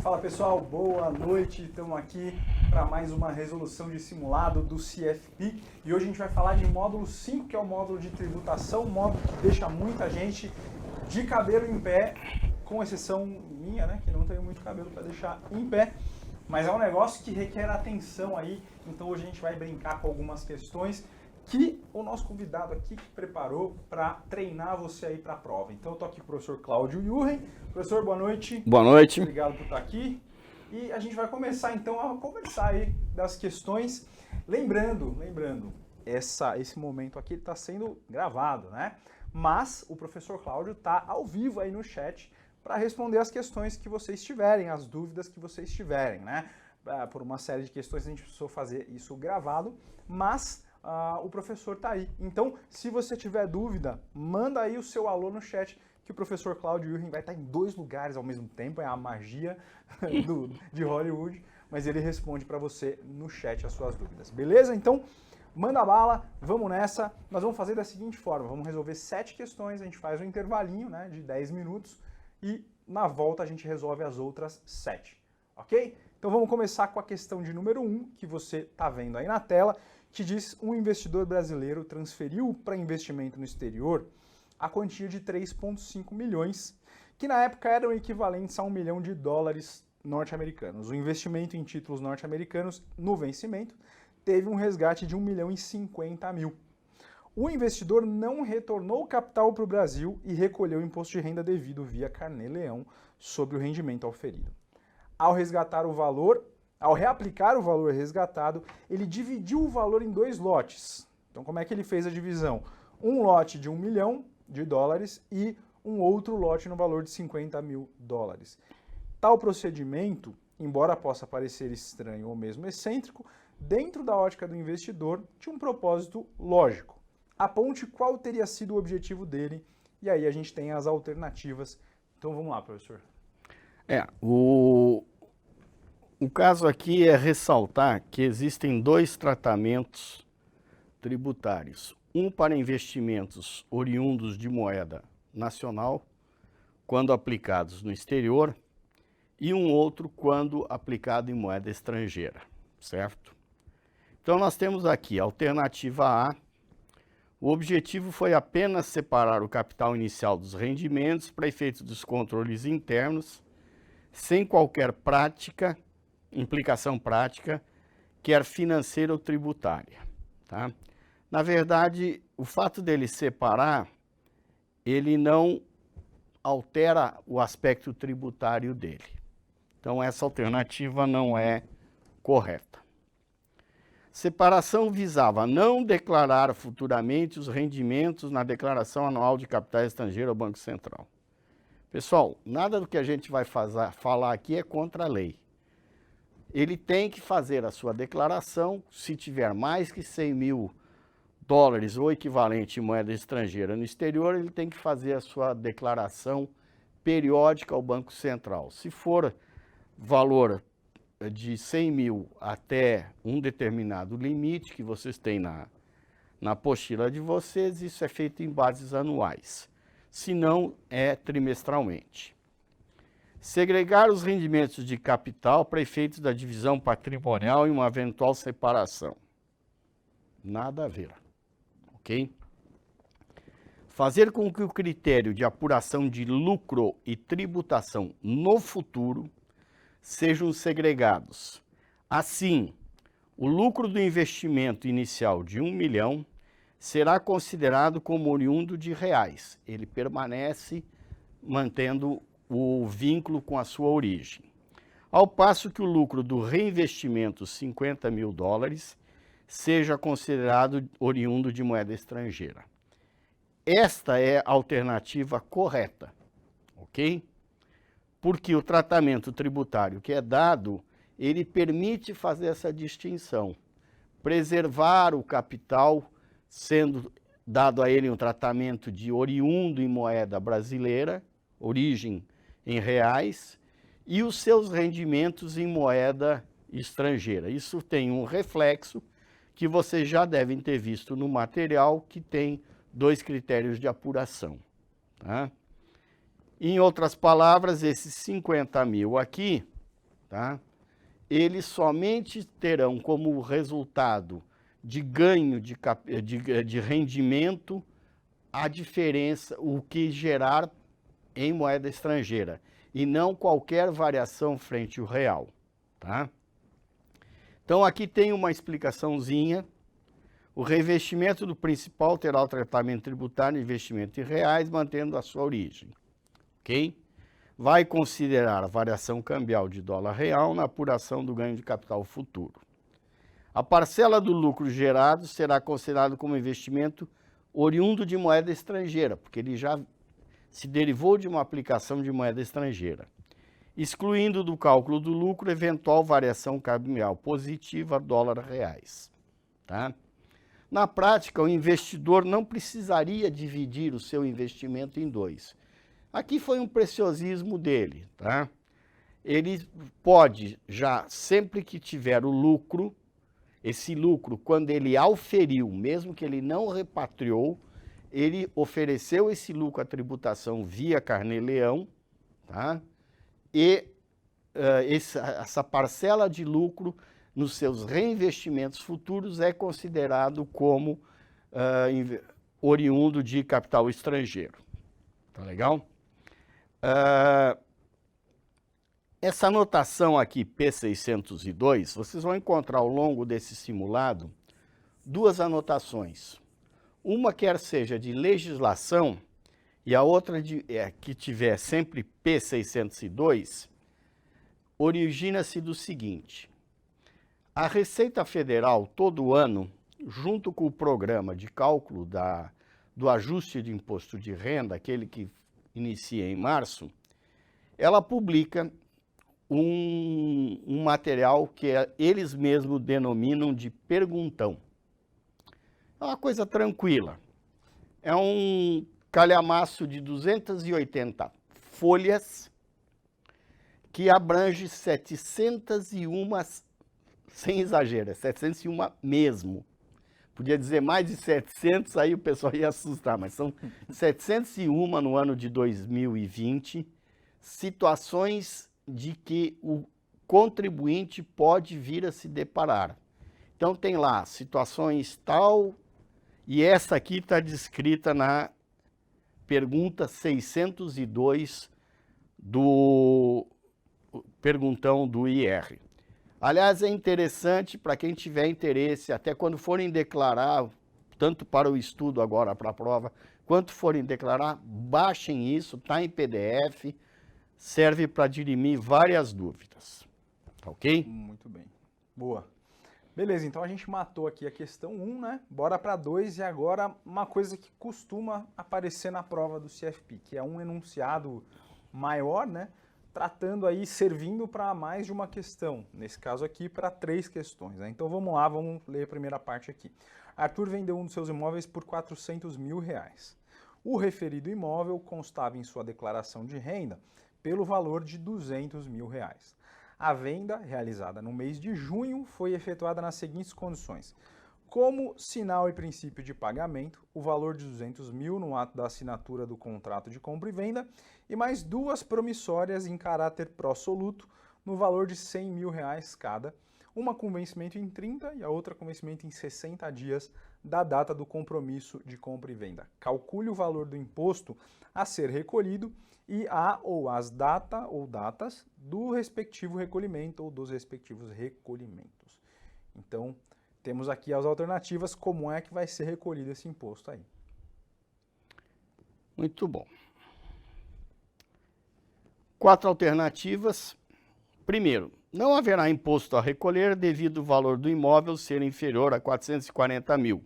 Fala pessoal, boa noite, estamos aqui para mais uma resolução de simulado do CFP e hoje a gente vai falar de módulo 5, que é o módulo de tributação, um módulo que deixa muita gente de cabelo em pé, com exceção minha, né, que não tenho muito cabelo para deixar em pé, mas é um negócio que requer atenção aí, então hoje a gente vai brincar com algumas questões que o nosso convidado aqui preparou para treinar você aí para a prova. Então eu tô aqui com o professor Cláudio Jurren. Professor, boa noite. Boa noite. Obrigado por estar aqui. E a gente vai começar então a conversar aí das questões. Lembrando, esse momento aqui está sendo gravado, né? Mas o professor Cláudio está ao vivo aí no chat para responder as questões que vocês tiverem, as dúvidas que vocês tiverem, né? Por uma série de questões a gente precisou fazer isso gravado, mas o professor está aí. Então, se você tiver dúvida, manda aí o seu alô no chat, que o professor Cláudio Jurren vai estar em 2 lugares ao mesmo tempo, é a magia de Hollywood, mas ele responde para você no chat as suas dúvidas. Beleza? Então, manda bala, vamos nessa. Nós vamos fazer da seguinte forma, vamos resolver 7 questões, a gente faz um intervalinho, né, de 10 minutos e na volta a gente resolve as outras 7, ok? Então vamos começar com a questão de número 1, que você está vendo aí na tela, que diz: um investidor brasileiro transferiu para investimento no exterior a quantia de 3,5 milhões, que na época eram equivalentes a $1 milhão norte-americanos. O investimento em títulos norte-americanos no vencimento teve um resgate de 1.050.000. O investidor não retornou o capital para o Brasil e recolheu o imposto de renda devido via Carnê-Leão sobre o rendimento auferido. Ao reaplicar o valor resgatado, ele dividiu o valor em 2 lotes. Então, como é que ele fez a divisão? Um lote de $1 milhão e um outro lote no valor de $50.000. Tal procedimento, embora possa parecer estranho ou mesmo excêntrico, dentro da ótica do investidor, tinha um propósito lógico. Aponte qual teria sido o objetivo dele, e aí a gente tem as alternativas. Então, vamos lá, professor. O caso aqui é ressaltar que existem 2 tratamentos tributários. Um para investimentos oriundos de moeda nacional, quando aplicados no exterior, e um outro quando aplicado em moeda estrangeira, certo? Então nós temos aqui a alternativa A. O objetivo foi apenas separar o capital inicial dos rendimentos para efeitos dos controles internos, sem qualquer implicação prática, quer financeira ou tributária, tá? Na verdade, o fato dele separar, ele não altera o aspecto tributário dele. Então, essa alternativa não é correta. Separação visava não declarar futuramente os rendimentos na declaração anual de capital estrangeiro ao Banco Central. Pessoal, nada do que a gente vai falar aqui é contra a lei. Ele tem que fazer a sua declaração, se tiver mais que $100.000 ou equivalente em moeda estrangeira no exterior, ele tem que fazer a sua declaração periódica ao Banco Central. Se for valor de 100.000 até um determinado limite que vocês têm na apostila de vocês, isso é feito em bases anuais. Se não, é trimestralmente. Segregar os rendimentos de capital para efeitos da divisão patrimonial em uma eventual separação. Nada a ver, ok? Fazer com que o critério de apuração de lucro e tributação no futuro sejam segregados. Assim, o lucro do investimento inicial de $1 milhão será considerado como oriundo de reais. Ele permanece mantendo o vínculo com a sua origem. Ao passo que o lucro do reinvestimento, $50.000, seja considerado oriundo de moeda estrangeira. Esta é a alternativa correta, ok? Porque o tratamento tributário que é dado, ele permite fazer essa distinção, preservar o capital, sendo dado a ele um tratamento de oriundo em moeda brasileira, origem em reais, e os seus rendimentos em moeda estrangeira. Isso tem um reflexo que vocês já devem ter visto no material, que tem 2 critérios de apuração, tá? Em outras palavras, esses 50.000 aqui tá? Eles somente terão como resultado de ganho de rendimento a diferença, o que gerar em moeda estrangeira, e não qualquer variação frente ao real, tá? Então aqui tem uma explicaçãozinha. O reinvestimento do principal terá o tratamento tributário de investimento em reais, mantendo a sua origem, ok? Vai considerar a variação cambial de dólar real na apuração do ganho de capital futuro. A parcela do lucro gerado será considerado como investimento oriundo de moeda estrangeira, porque ele já se derivou de uma aplicação de moeda estrangeira, excluindo do cálculo do lucro eventual variação cambial positiva dólar-reais, tá? Na prática, o investidor não precisaria dividir o seu investimento em dois. Aqui foi um preciosismo dele, tá? Ele pode já, sempre que tiver o lucro, esse lucro, quando ele auferiu, mesmo que ele não repatriou, ele ofereceu esse lucro à tributação via carnê-leão, tá? E essa parcela de lucro nos seus reinvestimentos futuros é considerado como oriundo de capital estrangeiro. Tá legal? Essa anotação aqui, P602, vocês vão encontrar ao longo desse simulado duas anotações. Uma quer seja de legislação e a outra que tiver sempre P602, origina-se do seguinte: a Receita Federal, todo ano, junto com o programa de cálculo do ajuste de imposto de renda, aquele que inicia em março, ela publica um material que eles mesmos denominam de perguntão. É uma coisa tranquila. É um calhamaço de 280 folhas que abrange 701, sem exagero, é 701 mesmo. Podia dizer mais de 700, aí o pessoal ia assustar, mas são 701 no ano de 2020, situações de que o contribuinte pode vir a se deparar. Então tem lá situações tal, e essa aqui está descrita na pergunta 602 do perguntão do IR. Aliás, é interessante para quem tiver interesse, até quando forem declarar, tanto para o estudo agora, para a prova, quanto forem declarar, baixem isso, está em PDF, serve para dirimir várias dúvidas. Ok? Muito bem. Boa. Beleza, então a gente matou aqui a questão 1, né? Bora para 2 e agora uma coisa que costuma aparecer na prova do CFP, que é um enunciado maior, né? Tratando aí, servindo para mais de uma questão. Nesse caso aqui, para 3 questões, né? Então vamos lá, vamos ler a primeira parte aqui. Arthur vendeu um dos seus imóveis por R$400 mil. O referido imóvel constava em sua declaração de renda pelo valor de R$200 mil. A venda, realizada no mês de junho, foi efetuada nas seguintes condições. Como sinal e princípio de pagamento, o valor de R$200 mil no ato da assinatura do contrato de compra e venda e mais 2 promissórias em caráter pró-soluto no valor de R$100 mil cada, uma com vencimento em 30 e a outra com vencimento em 60 dias da data do compromisso de compra e venda. Calcule o valor do imposto a ser recolhido e a ou as data ou datas do respectivo recolhimento ou dos respectivos recolhimentos. Então, temos aqui as alternativas, como é que vai ser recolhido esse imposto aí. Muito bom. 4 alternativas. Primeiro, não haverá imposto a recolher devido ao valor do imóvel ser inferior a 440 mil.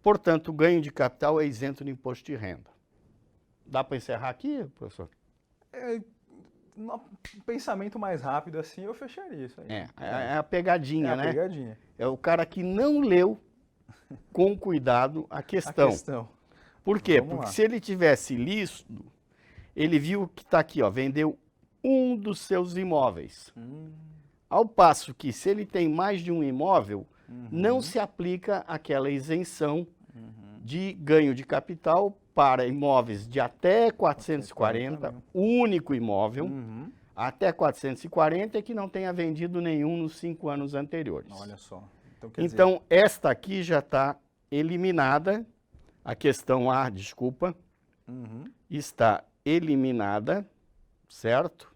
Portanto, o ganho de capital é isento do imposto de renda. Dá para encerrar aqui, professor? Um pensamento mais rápido assim, eu fecharia isso aí. É a pegadinha, né? É a pegadinha. É o cara que não leu com cuidado a questão. Por quê? Vamos Porque lá. se ele tivesse listo, ele viu que está aqui, ó, vendeu um dos seus imóveis. Ao passo que, se ele tem mais de um imóvel, não se aplica aquela isenção de ganho de capital para imóveis de até 440, único imóvel, Até 440 é que não tenha vendido nenhum nos 5 anos anteriores. Olha só. Então, Então, esta aqui já está eliminada. A questão A, desculpa, está eliminada, certo?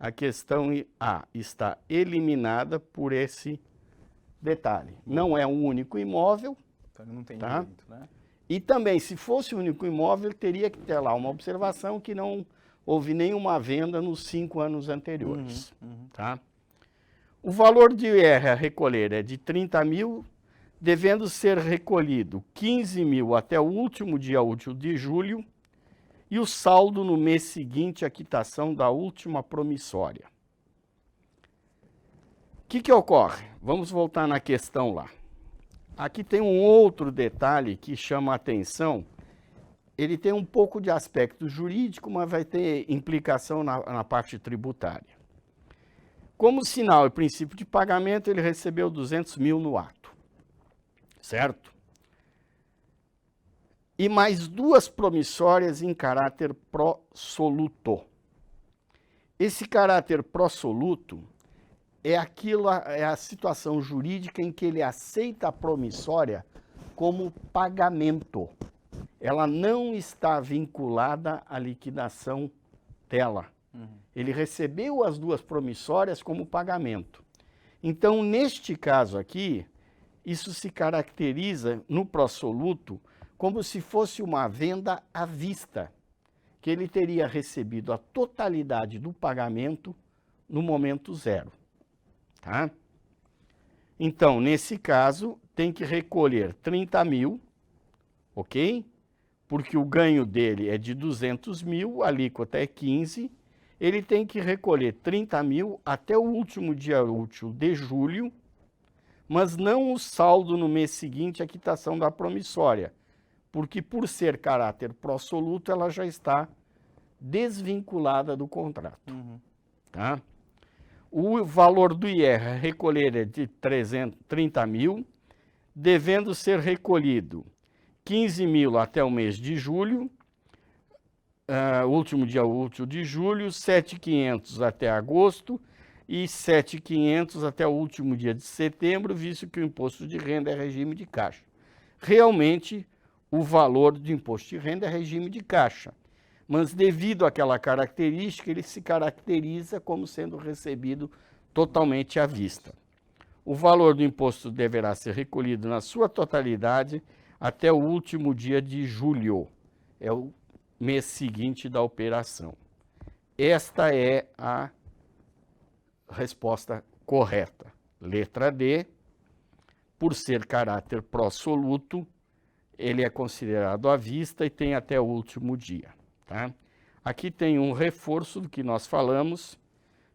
A questão A está eliminada por esse detalhe. Não é um único imóvel. Então não tem tá? direito, né? E também, se fosse um único imóvel, teria que ter lá uma observação que não houve nenhuma venda nos 5 anos anteriores. Tá? O valor de IR a recolher é de 30 mil, devendo ser recolhido 15 mil até o último dia útil de julho, e o saldo no mês seguinte à quitação da última promissória. O que ocorre? Vamos voltar na questão lá. Aqui tem um outro detalhe que chama a atenção. Ele tem um pouco de aspecto jurídico, mas vai ter implicação na parte tributária. Como sinal e princípio de pagamento, ele recebeu 200 mil no ato, certo? E mais 2 promissórias em caráter pró-soluto. Esse caráter pró-soluto é a situação jurídica em que ele aceita a promissória como pagamento. Ela não está vinculada à liquidação dela. Ele recebeu as 2 promissórias como pagamento. Então, neste caso aqui, isso se caracteriza no pró-soluto como se fosse uma venda à vista, que ele teria recebido a totalidade do pagamento no momento zero. Tá? Então, nesse caso, tem que recolher 30 mil, ok? Porque o ganho dele é de 200 mil, a alíquota é 15, ele tem que recolher 30 mil até o último dia útil de julho, mas não o saldo no mês seguinte à quitação da promissória, porque por ser caráter pró-soluto, ela já está desvinculada do contrato. Tá? O valor do IR a recolher é de 30 mil, devendo ser recolhido 15 mil até o mês de julho, último dia útil de julho, 7.500 até agosto e 7.500 até o último dia de setembro, visto que o imposto de renda é regime de caixa. Realmente, o valor do imposto de renda é regime de caixa, mas devido àquela característica, ele se caracteriza como sendo recebido totalmente à vista. O valor do imposto deverá ser recolhido na sua totalidade até o último dia de julho, é o mês seguinte da operação. Esta é a resposta correta. Letra D, por ser caráter pró-soluto, ele é considerado à vista e tem até o último dia. Tá? Aqui tem um reforço do que nós falamos,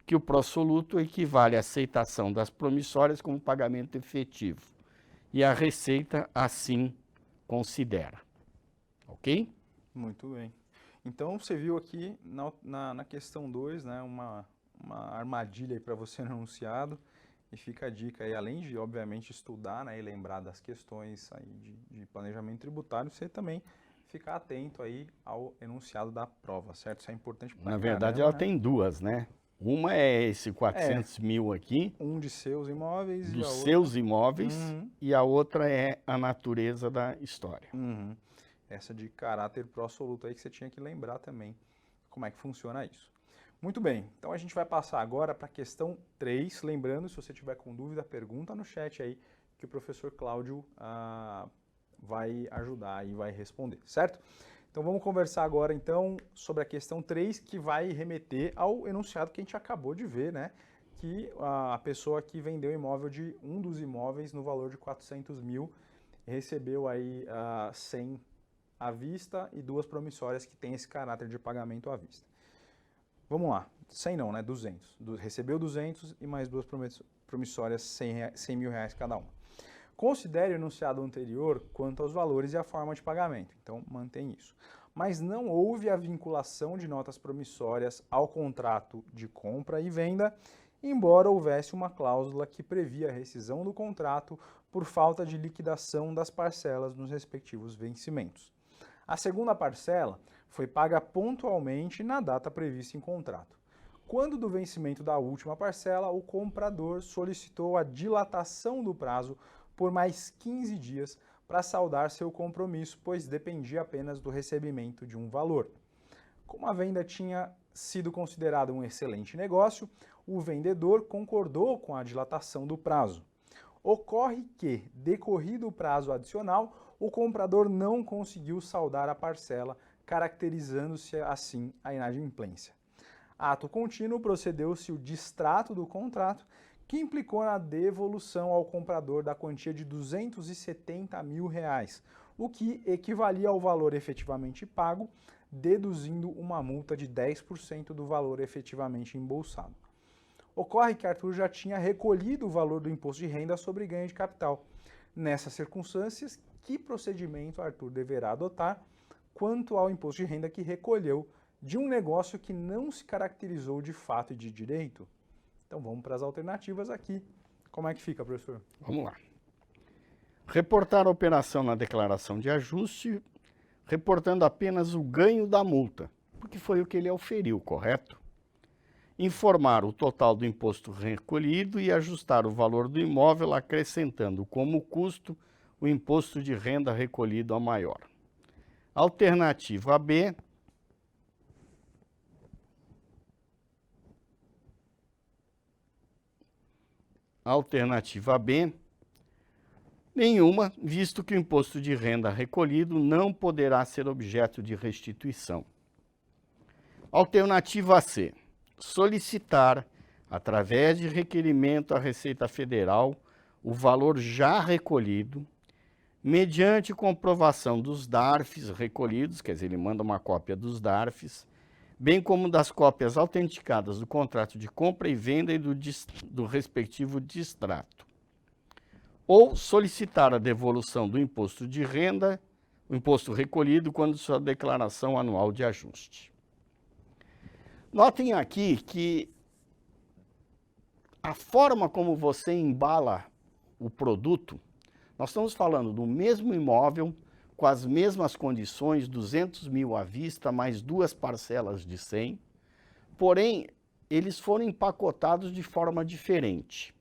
que o pró-soluto equivale à aceitação das promissórias como pagamento efetivo. E a Receita assim considera. Ok? Muito bem. Então, você viu aqui na questão 2, né, uma armadilha para você no enunciado. E fica a dica aí, além de, obviamente, estudar, né, e lembrar das questões aí de planejamento tributário, você também ficar atento aí ao enunciado da prova, certo? Isso é importante para Na verdade, ela tem 2, né? Uma é esse 400 mil aqui. Um de seus imóveis. Dos seus imóveis. E a outra é a natureza da história. Essa de caráter pró-soluto aí que você tinha que lembrar também como é que funciona isso. Muito bem, então a gente vai passar agora para a questão 3. Lembrando, se você tiver com dúvida, pergunta no chat aí que o professor Cláudio vai ajudar e vai responder, certo? Então vamos conversar agora então sobre a questão 3, que vai remeter ao enunciado que a gente acabou de ver, né? Que a pessoa que vendeu imóvel de um dos imóveis no valor de 400 mil recebeu aí 100 à vista e 2 promissórias que têm esse caráter de pagamento à vista. Vamos lá, 100 não, né? 200. Recebeu 200 e mais 2 promissórias, 100 mil reais cada uma. Considere o enunciado anterior quanto aos valores e a forma de pagamento. Então, mantém isso. Mas não houve a vinculação de notas promissórias ao contrato de compra e venda, embora houvesse uma cláusula que previa a rescisão do contrato por falta de liquidação das parcelas nos respectivos vencimentos. A segunda parcela foi paga pontualmente na data prevista em contrato. Quando do vencimento da última parcela, o comprador solicitou a dilatação do prazo por mais 15 dias para saldar seu compromisso, pois dependia apenas do recebimento de um valor. Como a venda tinha sido considerada um excelente negócio, o vendedor concordou com a dilatação do prazo. Ocorre que, decorrido o prazo adicional, o comprador não conseguiu saldar a parcela, caracterizando-se assim a inadimplência. Ato contínuo, procedeu-se o distrato do contrato, que implicou na devolução ao comprador da quantia de R$270 mil, o que equivalia ao valor efetivamente pago, deduzindo uma multa de 10% do valor efetivamente embolsado. Ocorre que Arthur já tinha recolhido o valor do imposto de renda sobre ganho de capital. Nessas circunstâncias, que procedimento Arthur deverá adotar quanto ao imposto de renda que recolheu de um negócio que não se caracterizou de fato e de direito? Então vamos para as alternativas aqui. Como é que fica, professor? Vamos lá. Reportar a operação na declaração de ajuste, reportando apenas o ganho da multa, porque foi o que ele auferiu, correto? Informar o total do imposto recolhido e ajustar o valor do imóvel, acrescentando como custo o imposto de renda recolhido a maior. Alternativa B. Alternativa B. Nenhuma, visto que o imposto de renda recolhido não poderá ser objeto de restituição. Alternativa C. Solicitar, através de requerimento à Receita Federal, o valor já recolhido, mediante comprovação dos DARFs recolhidos, quer dizer, ele manda uma cópia dos DARFs, bem como das cópias autenticadas do contrato de compra e venda e do respectivo distrato. Ou solicitar a devolução do imposto de renda, o imposto recolhido, quando sua declaração anual de ajuste. Notem aqui que a forma como você embala o produto, nós estamos falando do mesmo imóvel, com as mesmas condições, 200 mil à vista, mais 2 parcelas de 100, porém, eles foram empacotados de forma diferente.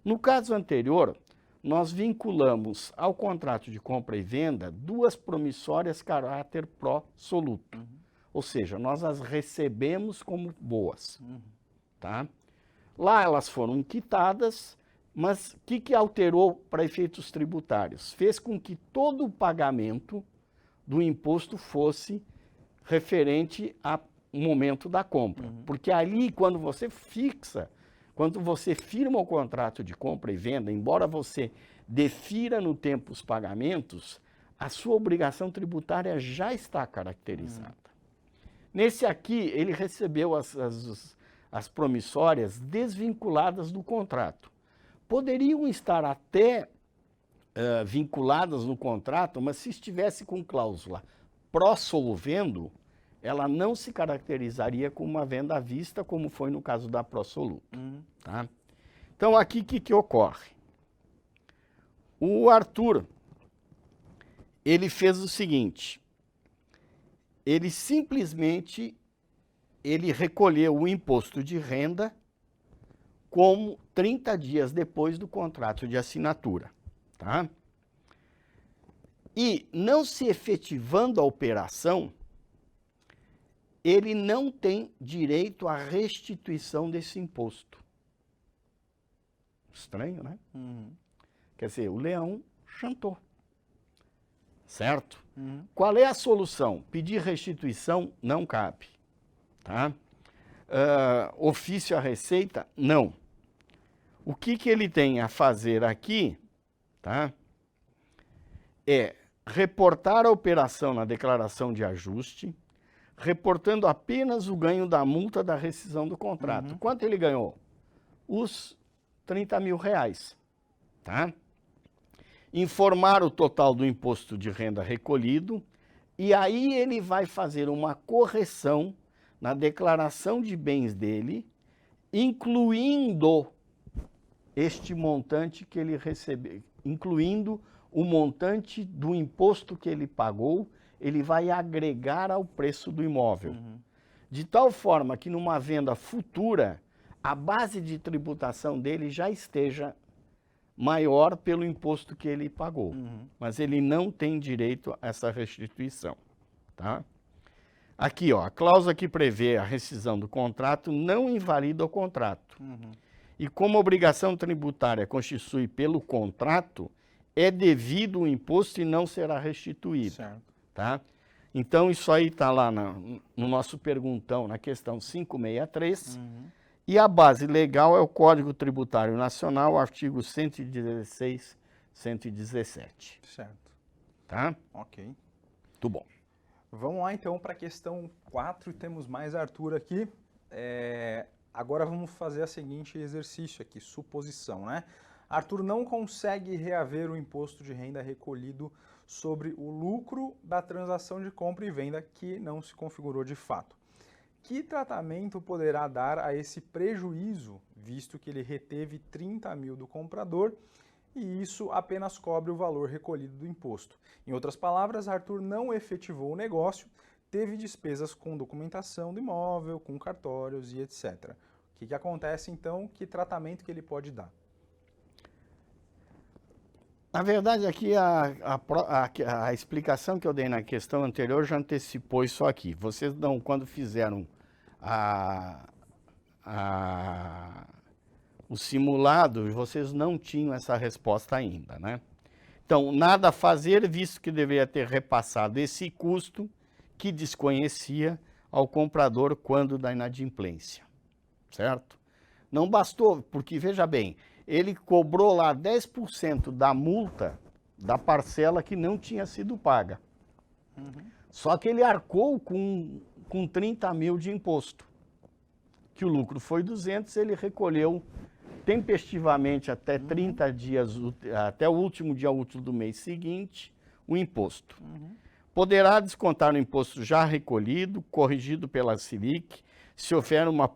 No caso anterior, nós vinculamos ao contrato de compra e venda 2 promissórias caráter pró-soluto. Ou seja, nós as recebemos como boas. Tá? Lá elas foram quitadas, mas o que alterou para efeitos tributários? Fez com que todo o pagamento do imposto fosse referente ao momento da compra. Porque ali, quando você firma o contrato de compra e venda, embora você defira no tempo os pagamentos, a sua obrigação tributária já está caracterizada. Nesse aqui, ele recebeu as promissórias desvinculadas do contrato. Poderiam estar até vinculadas no contrato, mas se estivesse com cláusula pró-solvendo, ela não se caracterizaria como uma venda à vista, como foi no caso da pró-soluto. Tá? Então, aqui o que ocorre? O Arthur, ele fez o seguinte, ele simplesmente recolheu o imposto de renda como 30 dias depois do contrato de assinatura. Tá? E não se efetivando a operação, ele não tem direito à restituição desse imposto. Estranho, né? Quer dizer, o leão chantou. Certo? Qual é a solução? Pedir restituição não cabe. Tá? Ofício à Receita? Não. O que ele tem a fazer aqui, tá? É reportar a operação na declaração de ajuste, reportando apenas o ganho da multa da rescisão do contrato. Quanto ele ganhou? Os R$30 mil. Tá? Informar o total do imposto de renda recolhido e aí ele vai fazer uma correção na declaração de bens dele, incluindo este montante que ele recebeu, incluindo o montante do imposto que ele pagou, ele vai agregar ao preço do imóvel. de tal forma que numa venda futura, a base de tributação dele já esteja maior pelo imposto que ele pagou. Mas ele não tem direito a essa restituição. Tá? Aqui, ó, a cláusula que prevê a rescisão do contrato não invalida o contrato. E como a obrigação tributária constitui pelo contrato, é devido o imposto e não será restituído. Certo. Tá? Então, isso aí está lá no nosso perguntão, na questão 563. E a base legal é o Código Tributário Nacional, artigo 116, 117. Certo. Tá? Ok. Muito bom. Vamos lá então para a questão 4, temos mais Arthur aqui. Agora vamos fazer o seguinte exercício aqui, suposição, né? Arthur não consegue reaver o imposto de renda recolhido sobre o lucro da transação de compra e venda que não se configurou de fato. Que tratamento poderá dar a esse prejuízo, visto que ele reteve 30 mil do comprador e isso apenas cobre o valor recolhido do imposto? Em outras palavras, Arthur não efetivou o negócio, teve despesas com documentação do imóvel, com cartórios e etc. O que acontece então? Que tratamento que ele pode dar? Na verdade, aqui a explicação que eu dei na questão anterior já antecipou isso aqui. Vocês não, quando fizeram o simulado, vocês não tinham essa resposta ainda, né? Então, nada a fazer, visto que deveria ter repassado esse custo que desconhecia ao comprador quando da inadimplência, certo? Não bastou, porque, veja bem, ele cobrou lá 10% da multa da parcela que não tinha sido paga. Só que ele arcou com 30 mil de imposto. Que o lucro foi 200, ele recolheu tempestivamente até 30 dias, até o último dia útil do mês seguinte, o imposto. Poderá descontar o imposto já recolhido, corrigido pela Selic, se houver uma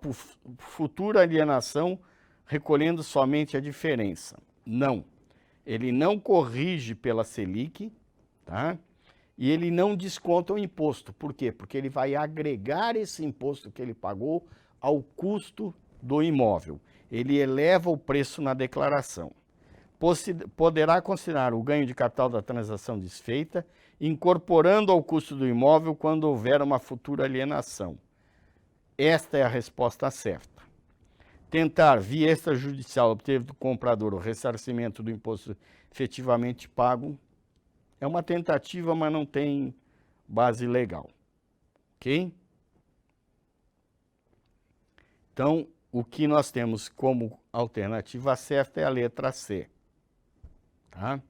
futura alienação, recolhendo somente a diferença. Não. Ele não corrige pela Selic, tá? E ele não desconta o imposto. Por quê? Porque ele vai agregar esse imposto que ele pagou ao custo do imóvel. Ele eleva o preço na declaração. Poderá considerar o ganho de capital da transação desfeita, incorporando ao custo do imóvel quando houver uma futura alienação. Esta é a resposta certa. Tentar, via extrajudicial, obter do comprador o ressarcimento do imposto efetivamente pago é uma tentativa, mas não tem base legal. Ok? Então, o que nós temos como alternativa certa é a letra C. Tá?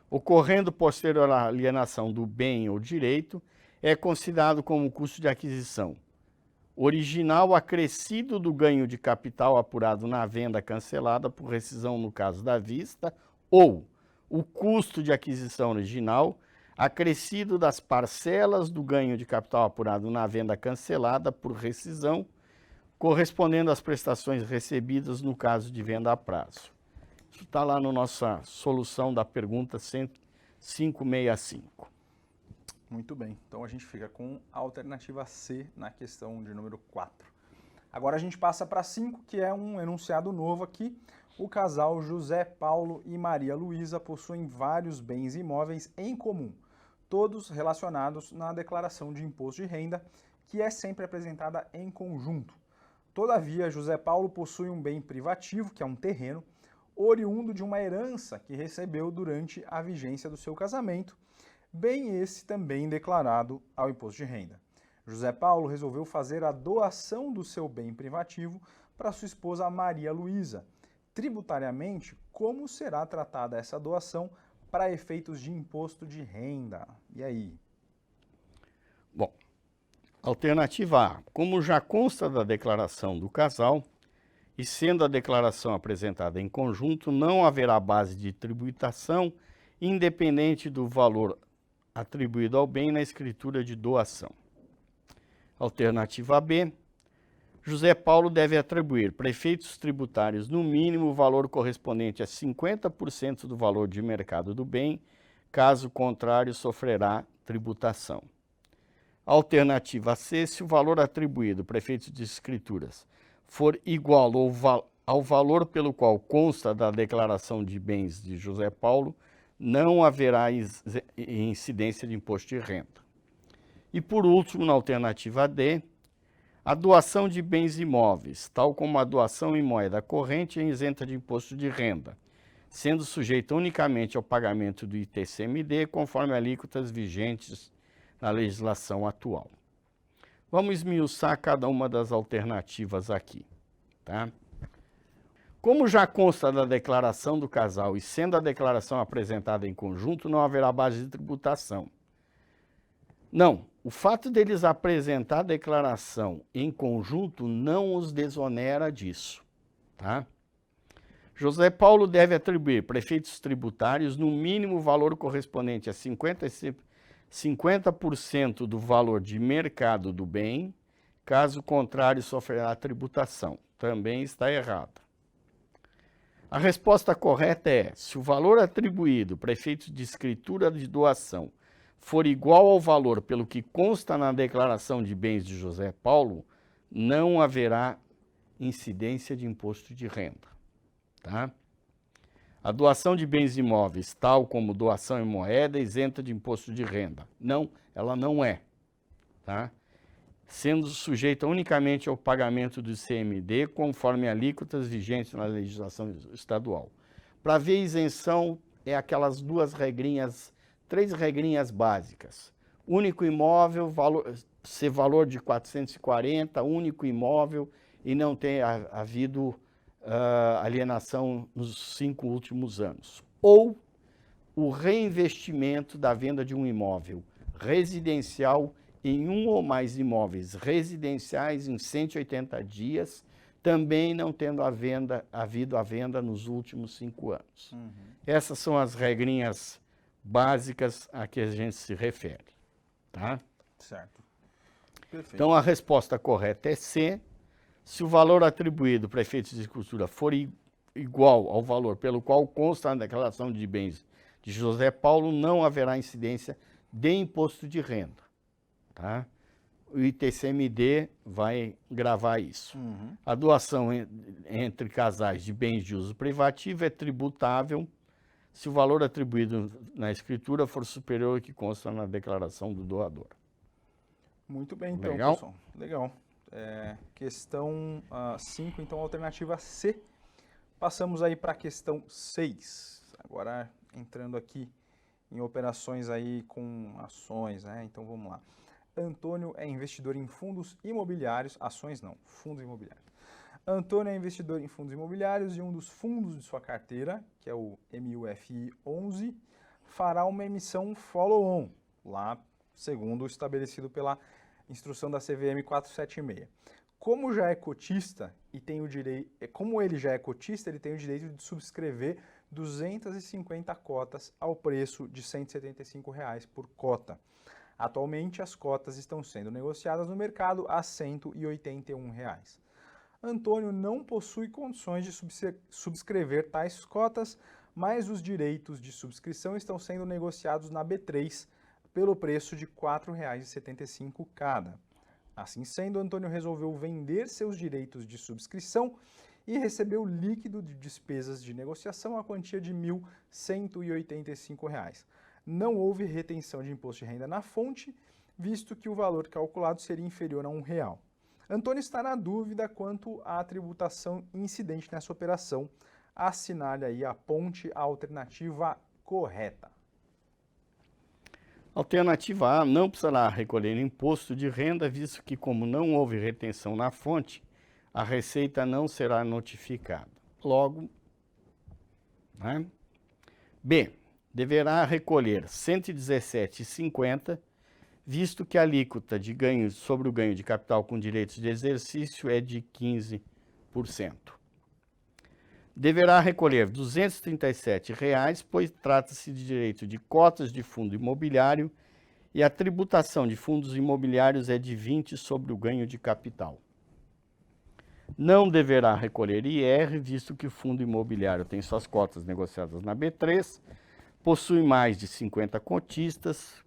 Ocorrendo posterior à alienação do bem ou direito, é considerado como custo de aquisição original acrescido do ganho de capital apurado na venda cancelada por rescisão no caso da vista, ou o custo de aquisição original acrescido das parcelas do ganho de capital apurado na venda cancelada por rescisão, correspondendo às prestações recebidas no caso de venda a prazo. Isso está lá na nossa solução da pergunta 565. Muito bem, então a gente fica com a alternativa C na questão de número 4. Agora a gente passa para 5, que é um enunciado novo aqui. O casal José Paulo e Maria Luísa possuem vários bens imóveis em comum, todos relacionados na declaração de imposto de renda, que é sempre apresentada em conjunto. Todavia, José Paulo possui um bem privativo, que é um terreno, oriundo de uma herança que recebeu durante a vigência do seu casamento, bem esse também declarado ao imposto de renda. José Paulo resolveu fazer a doação do seu bem privativo para sua esposa Maria Luísa. Tributariamente, como será tratada essa doação para efeitos de imposto de renda? E aí? Bom, alternativa A. Como já consta da declaração do casal, e sendo a declaração apresentada em conjunto, não haverá base de tributação independente do valor atribuído ao bem na escritura de doação. Alternativa B. José Paulo deve atribuir para efeitos tributários no mínimo o valor correspondente a 50% do valor de mercado do bem, caso contrário sofrerá tributação. Alternativa C, se o valor atribuído para efeitos de escrituras for igual ao valor pelo qual consta da declaração de bens de José Paulo, não haverá incidência de imposto de renda. E por último, na alternativa D, a doação de bens imóveis, tal como a doação em moeda corrente, é isenta de imposto de renda, sendo sujeita unicamente ao pagamento do ITCMD, conforme alíquotas vigentes na legislação atual. Vamos esmiuçar cada uma das alternativas aqui, tá? Como já consta da declaração do casal e sendo a declaração apresentada em conjunto, não haverá base de tributação. Não, o fato deles apresentar a declaração em conjunto não os desonera disso, tá? José Paulo deve atribuir para efeitos tributários no mínimo o valor correspondente a 50% do valor de mercado do bem, caso contrário sofrerá tributação. Também está errado. A resposta correta é: se o valor atribuído para efeitos de escritura de doação for igual ao valor pelo que consta na declaração de bens de José Paulo, não haverá incidência de imposto de renda. Tá? A doação de bens imóveis, tal como doação em moeda, é isenta de imposto de renda. Não, ela não é. Tá? Sendo sujeita unicamente ao pagamento do ICMD, conforme alíquotas vigentes na legislação estadual. Para ver isenção, é aquelas três regrinhas básicas. Único imóvel, ser valor de 440, único imóvel e não ter havido alienação nos 5 últimos anos. Ou o reinvestimento da venda de um imóvel residencial em um ou mais imóveis residenciais em 180 dias, também não tendo havido a venda nos últimos 5 anos. Uhum. Essas são as regrinhas básicas a que a gente se refere. Tá? Certo. Perfeito. Então, a resposta correta é C. Se o valor atribuído para efeitos de escritura for igual ao valor pelo qual consta na declaração de bens de José Paulo, não haverá incidência de imposto de renda. Tá? O ITCMD vai gravar isso. Uhum. A doação entre casais de bens de uso privativo é tributável se o valor atribuído na escritura for superior ao que consta na declaração do doador. Muito bem, então, legal? Pessoal. Legal. Questão 5, então, alternativa C. Passamos aí para a questão 6. Agora, entrando aqui em operações aí com ações, né? Então, vamos lá. Antônio é investidor em fundos imobiliários, ações não, fundos imobiliários. Antônio é investidor em fundos imobiliários e um dos fundos de sua carteira, que é o MUFI 11, fará uma emissão follow-on, lá segundo o estabelecido pela instrução da CVM 476. Como já é cotista e tem o direito, como ele já é cotista, ele tem o direito de subscrever 250 cotas ao preço de R$ 175 por cota. Atualmente, as cotas estão sendo negociadas no mercado a R$ 181. Antônio não possui condições de subscrever tais cotas, mas os direitos de subscrição estão sendo negociados na B3 pelo preço de R$ 4,75 cada. Assim sendo, Antônio resolveu vender seus direitos de subscrição e recebeu líquido de despesas de negociação a quantia de R$ 1.185. Não houve retenção de imposto de renda na fonte, visto que o valor calculado seria inferior a R$ 1. Antônio está na dúvida quanto à tributação incidente nessa operação. Assinale aí a ponte a alternativa correta. Alternativa A, não precisará recolher imposto de renda, visto que, como não houve retenção na fonte, a receita não será notificada. Logo, né? B, deverá recolher R$ 117,50, visto que a alíquota de ganho sobre o ganho de capital com direitos de exercício é de 15%. Deverá recolher R$ 237, pois trata-se de direito de cotas de fundo imobiliário e a tributação de fundos imobiliários é de 20% sobre o ganho de capital. Não deverá recolher IR, visto que o fundo imobiliário tem suas cotas negociadas na B3, possui mais de 50 cotistas,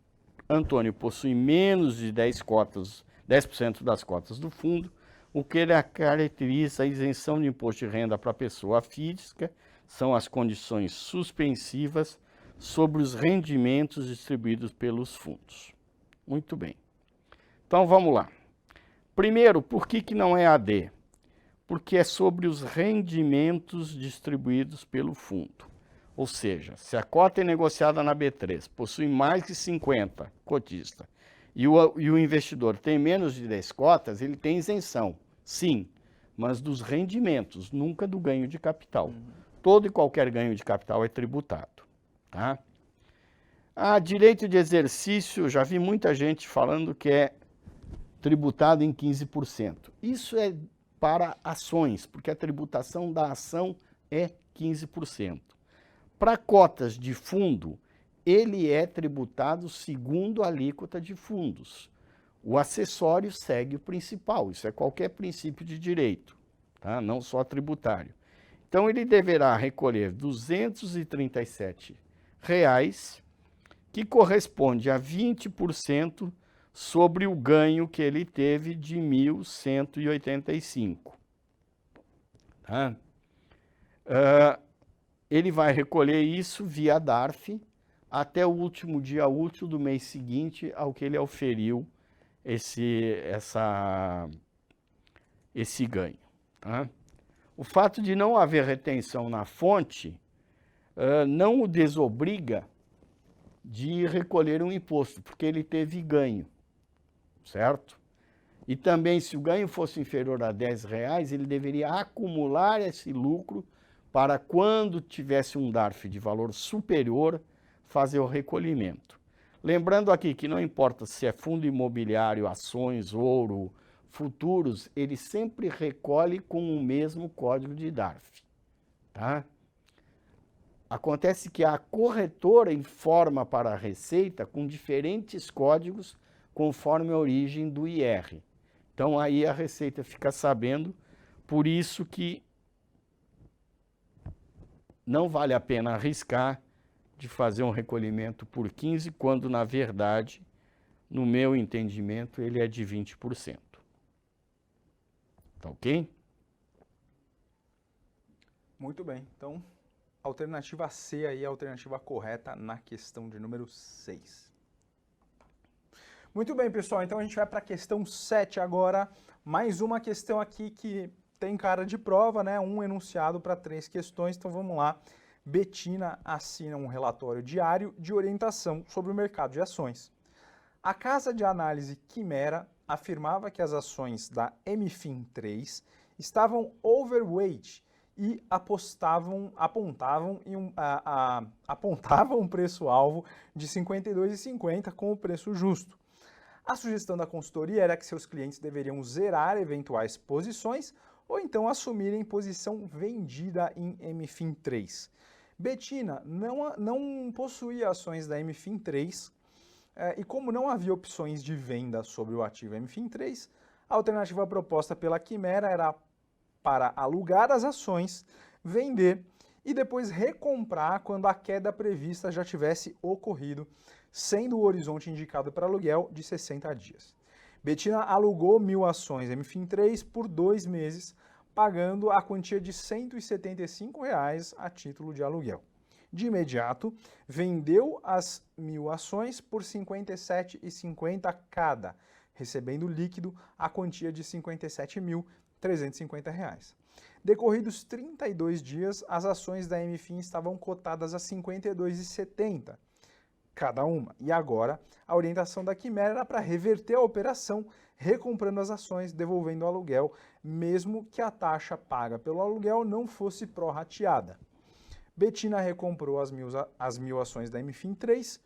Antônio possui menos de 10% das cotas do fundo, o que ele caracteriza a isenção de imposto de renda para a pessoa física, são as condições suspensivas sobre os rendimentos distribuídos pelos fundos. Muito bem. Então vamos lá. Primeiro, por que não é AD? Porque é sobre os rendimentos distribuídos pelo fundo. Ou seja, se a cota é negociada na B3 possui mais de 50 cotistas e o investidor tem menos de 10 cotas, ele tem isenção, sim, mas dos rendimentos, nunca do ganho de capital. Todo e qualquer ganho de capital é tributado. Tá? Direito de exercício, já vi muita gente falando que é tributado em 15%. Isso é para ações, porque a tributação da ação é 15%. Para cotas de fundo, ele é tributado segundo a alíquota de fundos. O acessório segue o principal, isso é qualquer princípio de direito, tá? Não só tributário. Então, ele deverá recolher R$ 237, que corresponde a 20% sobre o ganho que ele teve de 1.185. Tá? Ele vai recolher isso via DARF até o último dia útil do mês seguinte ao que ele auferiu esse ganho. Tá? O fato de não haver retenção na fonte não o desobriga de recolher um imposto, porque ele teve ganho, certo? E também, se o ganho fosse inferior a R$10, ele deveria acumular esse lucro para quando tivesse um DARF de valor superior, fazer o recolhimento. Lembrando aqui que não importa se é fundo imobiliário, ações, ouro, futuros, ele sempre recolhe com o mesmo código de DARF. Tá? Acontece que a corretora informa para a Receita com diferentes códigos conforme a origem do IR. Então aí a Receita fica sabendo, por isso que não vale a pena arriscar de fazer um recolhimento por 15%, quando, na verdade, no meu entendimento, ele é de 20%. Tá ok? Muito bem. Então, alternativa C aí é a alternativa correta na questão de número 6. Muito bem, pessoal. Então, a gente vai para a questão 7 agora. Mais uma questão aqui que tem cara de prova, né? Um enunciado para 3 questões, então vamos lá. Betina assina um relatório diário de orientação sobre o mercado de ações. A casa de análise Quimera afirmava que as ações da MFIN 3 estavam overweight e apontavam um preço-alvo de R$ 52,50 como preço justo. A sugestão da consultoria era que seus clientes deveriam zerar eventuais posições ou então assumirem posição vendida em MFIN 3. Betina não possuía ações da MFIN 3 e como não havia opções de venda sobre o ativo MFIN 3, a alternativa proposta pela Quimera era para alugar as ações, vender e depois recomprar quando a queda prevista já tivesse ocorrido, sendo o horizonte indicado para aluguel de 60 dias. Betina alugou 1.000 ações MFIN 3 por 2 meses, pagando a quantia de R$ 175 a título de aluguel. De imediato, vendeu as 1.000 ações por R$ 57,50 cada, recebendo líquido a quantia de R$ 57.350. Decorridos 32 dias, as ações da MFIN estavam cotadas a R$ 52,70 cada uma. E agora, a orientação da Quimera era para reverter a operação, recomprando as ações, devolvendo o aluguel, mesmo que a taxa paga pelo aluguel não fosse prorrateada. Betina recomprou as 1.000 ações da MFIN 3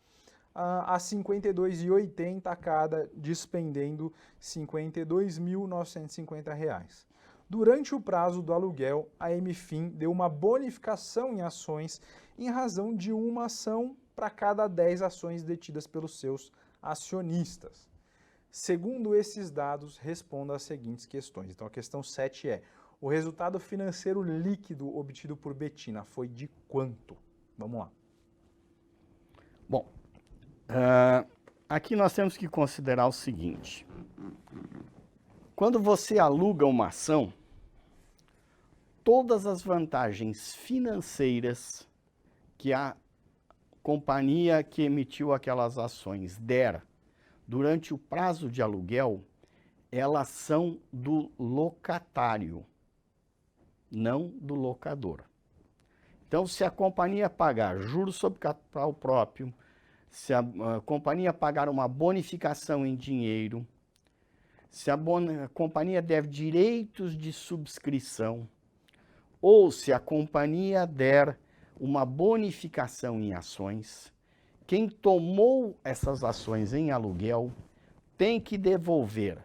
a R$ 52,80 cada, despendendo R$ 52.950. Durante o prazo do aluguel, a MFIN deu uma bonificação em ações em razão de uma ação para cada 10 ações detidas pelos seus acionistas. Segundo esses dados, responda às seguintes questões. Então, a questão 7 é: o resultado financeiro líquido obtido por Betina foi de quanto? Vamos lá. Bom, aqui nós temos que considerar o seguinte. Quando você aluga uma ação, todas as vantagens financeiras que a companhia que emitiu aquelas ações der durante o prazo de aluguel, elas são do locatário, não do locador. Então, se a companhia pagar juros sobre capital próprio, se a companhia pagar uma bonificação em dinheiro, se a companhia der direitos de subscrição, ou se a companhia der uma bonificação em ações, quem tomou essas ações em aluguel tem que devolver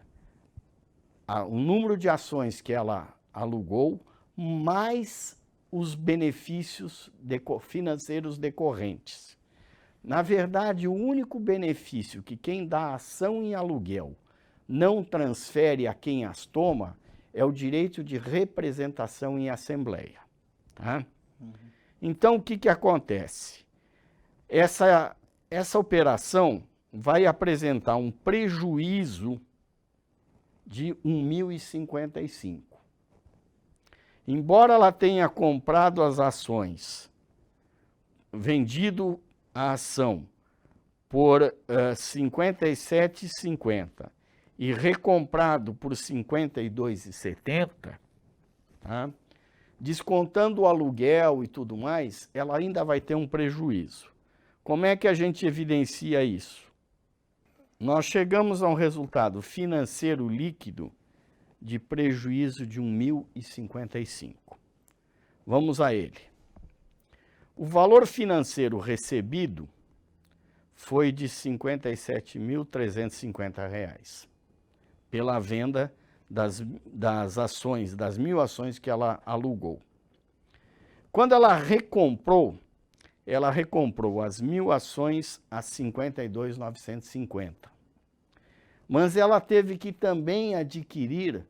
o número de ações que ela alugou, mais os benefícios financeiros decorrentes. Na verdade, o único benefício que quem dá ação em aluguel não transfere a quem as toma é o direito de representação em assembleia. Tá? Então, o que acontece? Essa operação vai apresentar um prejuízo de 1.055. Embora ela tenha comprado as ações, vendido a ação por R$ 57,50 e recomprado por R$ 52,70, tá? Descontando o aluguel e tudo mais, ela ainda vai ter um prejuízo. Como é que a gente evidencia isso? Nós chegamos a um resultado financeiro líquido de prejuízo de 1.055. Vamos a ele. O valor financeiro recebido foi de R$ 57.350 pela venda das ações, das 1.000 ações que ela alugou. Quando ela recomprou as 1.000 ações a R$ 52.950. Mas ela teve que também adquirir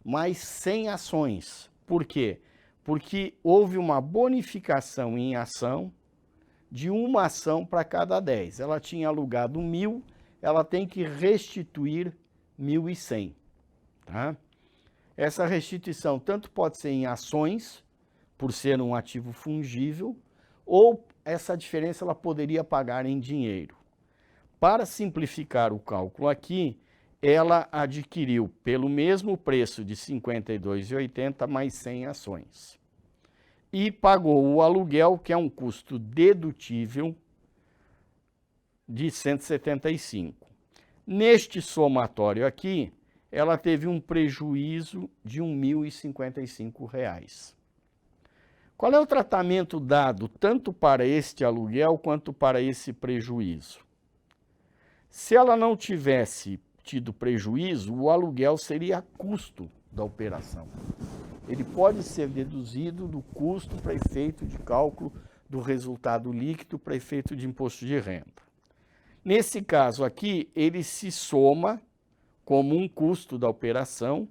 mais 100 ações. Por quê? Porque houve uma bonificação em ação de uma ação para cada 10. Ela tinha alugado 1.000, ela tem que restituir 1.100. Tá? Essa restituição tanto pode ser em ações, por ser um ativo fungível, ou essa diferença ela poderia pagar em dinheiro. Para simplificar o cálculo aqui, ela adquiriu pelo mesmo preço de R$ 52,80 mais 100 ações. E pagou o aluguel, que é um custo dedutível, de R$ 175. Neste somatório aqui, ela teve um prejuízo de R$ 1.055. Qual é o tratamento dado tanto para este aluguel quanto para esse prejuízo? Se ela não tivesse tido prejuízo, o aluguel seria custo da operação. Ele pode ser deduzido do custo para efeito de cálculo do resultado líquido para efeito de imposto de renda. Nesse caso aqui, ele se soma como um custo da operação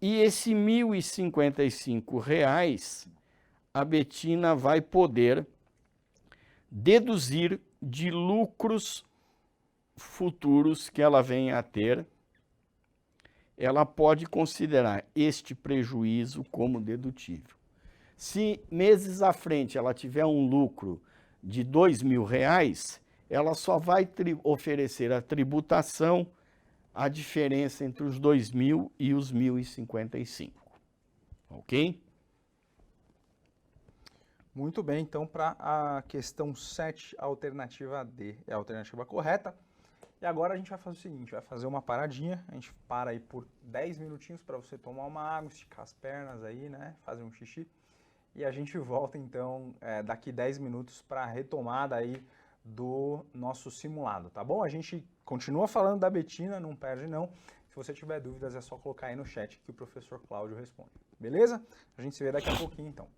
e esse R$ 1.055 a Betina vai poder deduzir de lucros futuros que ela venha a ter. Ela pode considerar este prejuízo como dedutível. Se meses à frente ela tiver um lucro de R$ 2.000, ela só vai oferecer a tributação, a diferença entre os 2.000 e os 1.055. Ok? Muito bem, então para a questão 7, a alternativa D é a alternativa correta. E agora a gente vai fazer o seguinte, vai fazer uma paradinha, a gente para aí por 10 minutinhos para você tomar uma água, esticar as pernas aí, né, fazer um xixi. E a gente volta então daqui 10 minutos para a retomada aí do nosso simulado, tá bom? A gente continua falando da Betina, não perde não. Se você tiver dúvidas é só colocar aí no chat que o professor Cláudio responde, beleza? A gente se vê daqui a pouquinho então.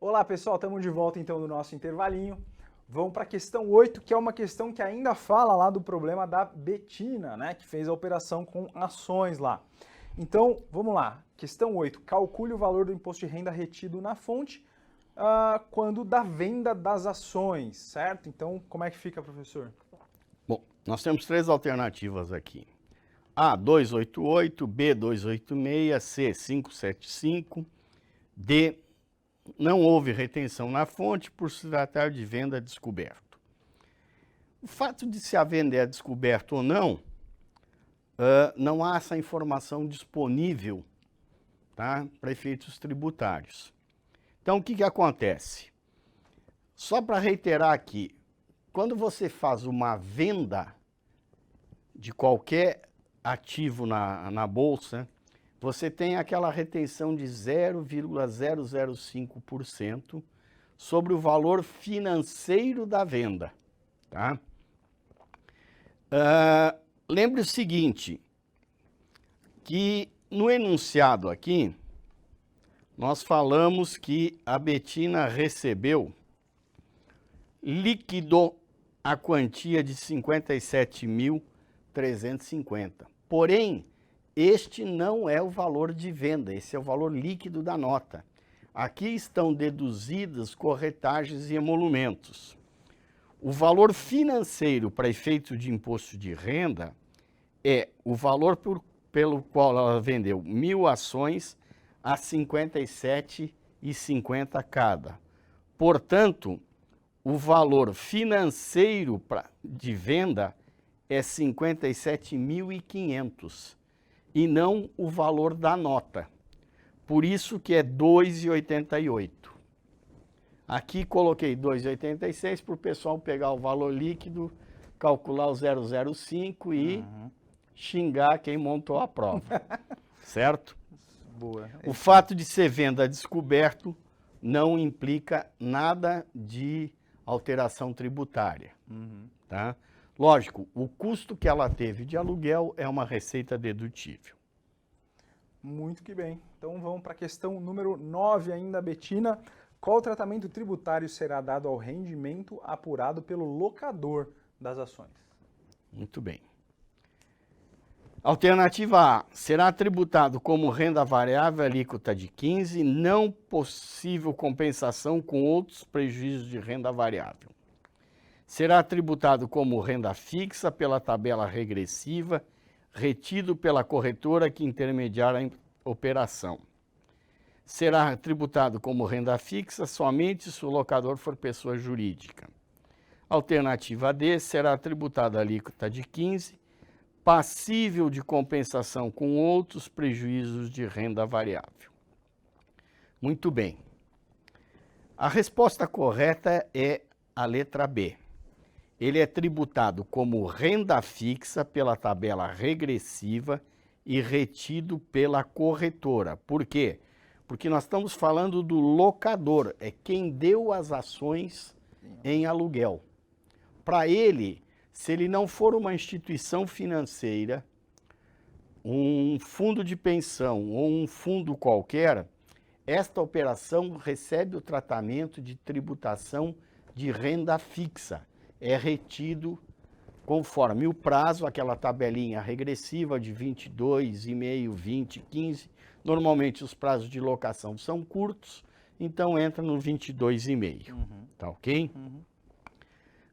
Olá, pessoal, estamos de volta então no nosso intervalinho. Vamos para a questão 8, que é uma questão que ainda fala lá do problema da Betina, né, que fez a operação com ações lá. Então, vamos lá. Questão 8. Calcule o valor do imposto de renda retido na fonte quando da venda das ações, certo? Então, como é que fica, professor? Bom, nós temos 3 alternativas aqui. A, 288, B, 286, C, 575, D, não houve retenção na fonte por se tratar de venda descoberto. O fato de se a venda é descoberto ou não, não há essa informação disponível, tá, para efeitos tributários. Então, o que acontece? Só para reiterar aqui, quando você faz uma venda de qualquer ativo na bolsa, você tem aquela retenção de 0,005% sobre o valor financeiro da venda, tá? Lembre o seguinte, que no enunciado aqui, nós falamos que a Betina recebeu, liquidou a quantia de 57.350. Porém, este não é o valor de venda, esse é o valor líquido da nota. Aqui estão deduzidas corretagens e emolumentos. O valor financeiro para efeito de imposto de renda é o valor pelo qual ela vendeu 1.000 ações a R$ 57,50 cada. Portanto, o valor financeiro de venda é 57.500 e não o valor da nota. Por isso que é 2,88. Aqui coloquei 2,86 para o pessoal pegar o valor líquido, calcular o 0,05 e xingar quem montou a prova. Certo? Boa. O fato de ser venda descoberto não implica nada de alteração tributária. Tá? Lógico, o custo que ela teve de aluguel é uma receita dedutível. Muito que bem. Então vamos para a questão número 9 ainda, Betina. Qual tratamento tributário será dado ao rendimento apurado pelo locador das ações? Muito bem. Alternativa A, será tributado como renda variável alíquota de 15%, não possível compensação com outros prejuízos de renda variável. Será tributado como renda fixa pela tabela regressiva, retido pela corretora que intermediar a operação. Será tributado como renda fixa somente se o locador for pessoa jurídica. Alternativa D, será tributado a alíquota de 15%, passível de compensação com outros prejuízos de renda variável. Muito bem. A resposta correta é a letra B. Ele é tributado como renda fixa pela tabela regressiva e retido pela corretora. Por quê? Porque nós estamos falando do locador, é quem deu as ações em aluguel. Para ele, se ele não for uma instituição financeira, um fundo de pensão ou um fundo qualquer, esta operação recebe o tratamento de tributação de renda fixa. É retido conforme o prazo, aquela tabelinha regressiva de 22,5, 20, 15. Normalmente os prazos de locação são curtos, então entra no 22,5. Tá ok?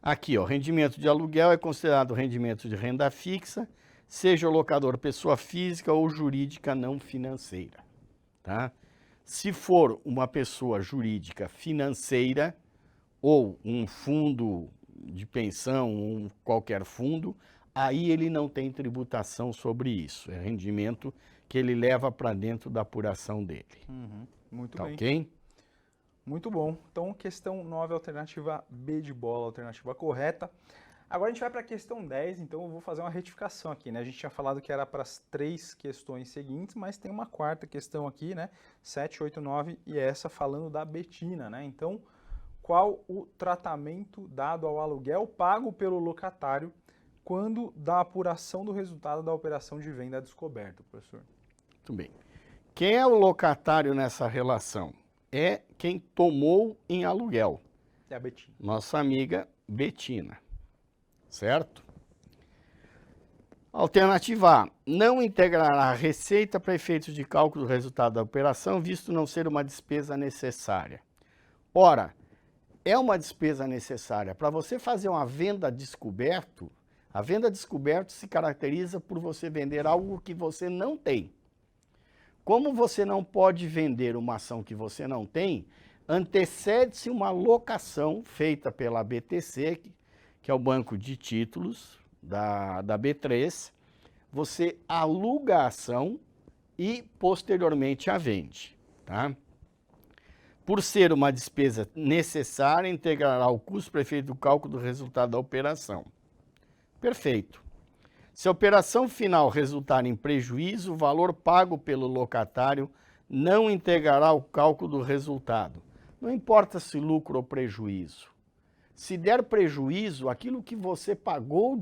Aqui, ó, rendimento de aluguel é considerado rendimento de renda fixa, seja o locador pessoa física ou jurídica não financeira. Tá? Se for uma pessoa jurídica financeira ou um fundo de pensão, ou qualquer fundo, aí ele não tem tributação sobre isso. É rendimento que ele leva para dentro da apuração dele. Muito tá bem. Ok? Muito bom. Então, questão 9, alternativa B de bola, alternativa correta. Agora a gente vai para a questão 10, então eu vou fazer uma retificação aqui, né? A gente tinha falado que era para as 3 questões seguintes, mas tem uma quarta questão aqui, né? 7, 8, 9 e essa falando da Betina, né? Então, qual o tratamento dado ao aluguel pago pelo locatário quando da apuração do resultado da operação de venda descoberta, professor? Muito bem. Quem é o locatário nessa relação? é quem tomou em aluguel. É a Betina. Nossa amiga Betina, certo? Alternativa A, não integrará a receita para efeitos de cálculo do resultado da operação, visto não ser uma despesa necessária. Ora, é uma despesa necessária. Para você fazer uma venda descoberto, a venda descoberto se caracteriza por você vender algo que você não tem. Como você não pode vender uma ação que você não tem, antecede-se uma locação feita pela BTC, que é o banco de títulos da B3, você aluga a ação e posteriormente a vende, tá? Por ser uma despesa necessária, integrará o custo para efeito do cálculo do resultado da operação. Perfeito. Se a operação final resultar em prejuízo, o valor pago pelo locatário não integrará o cálculo do resultado. Não importa se lucro ou prejuízo. Se der prejuízo, aquilo que você pagou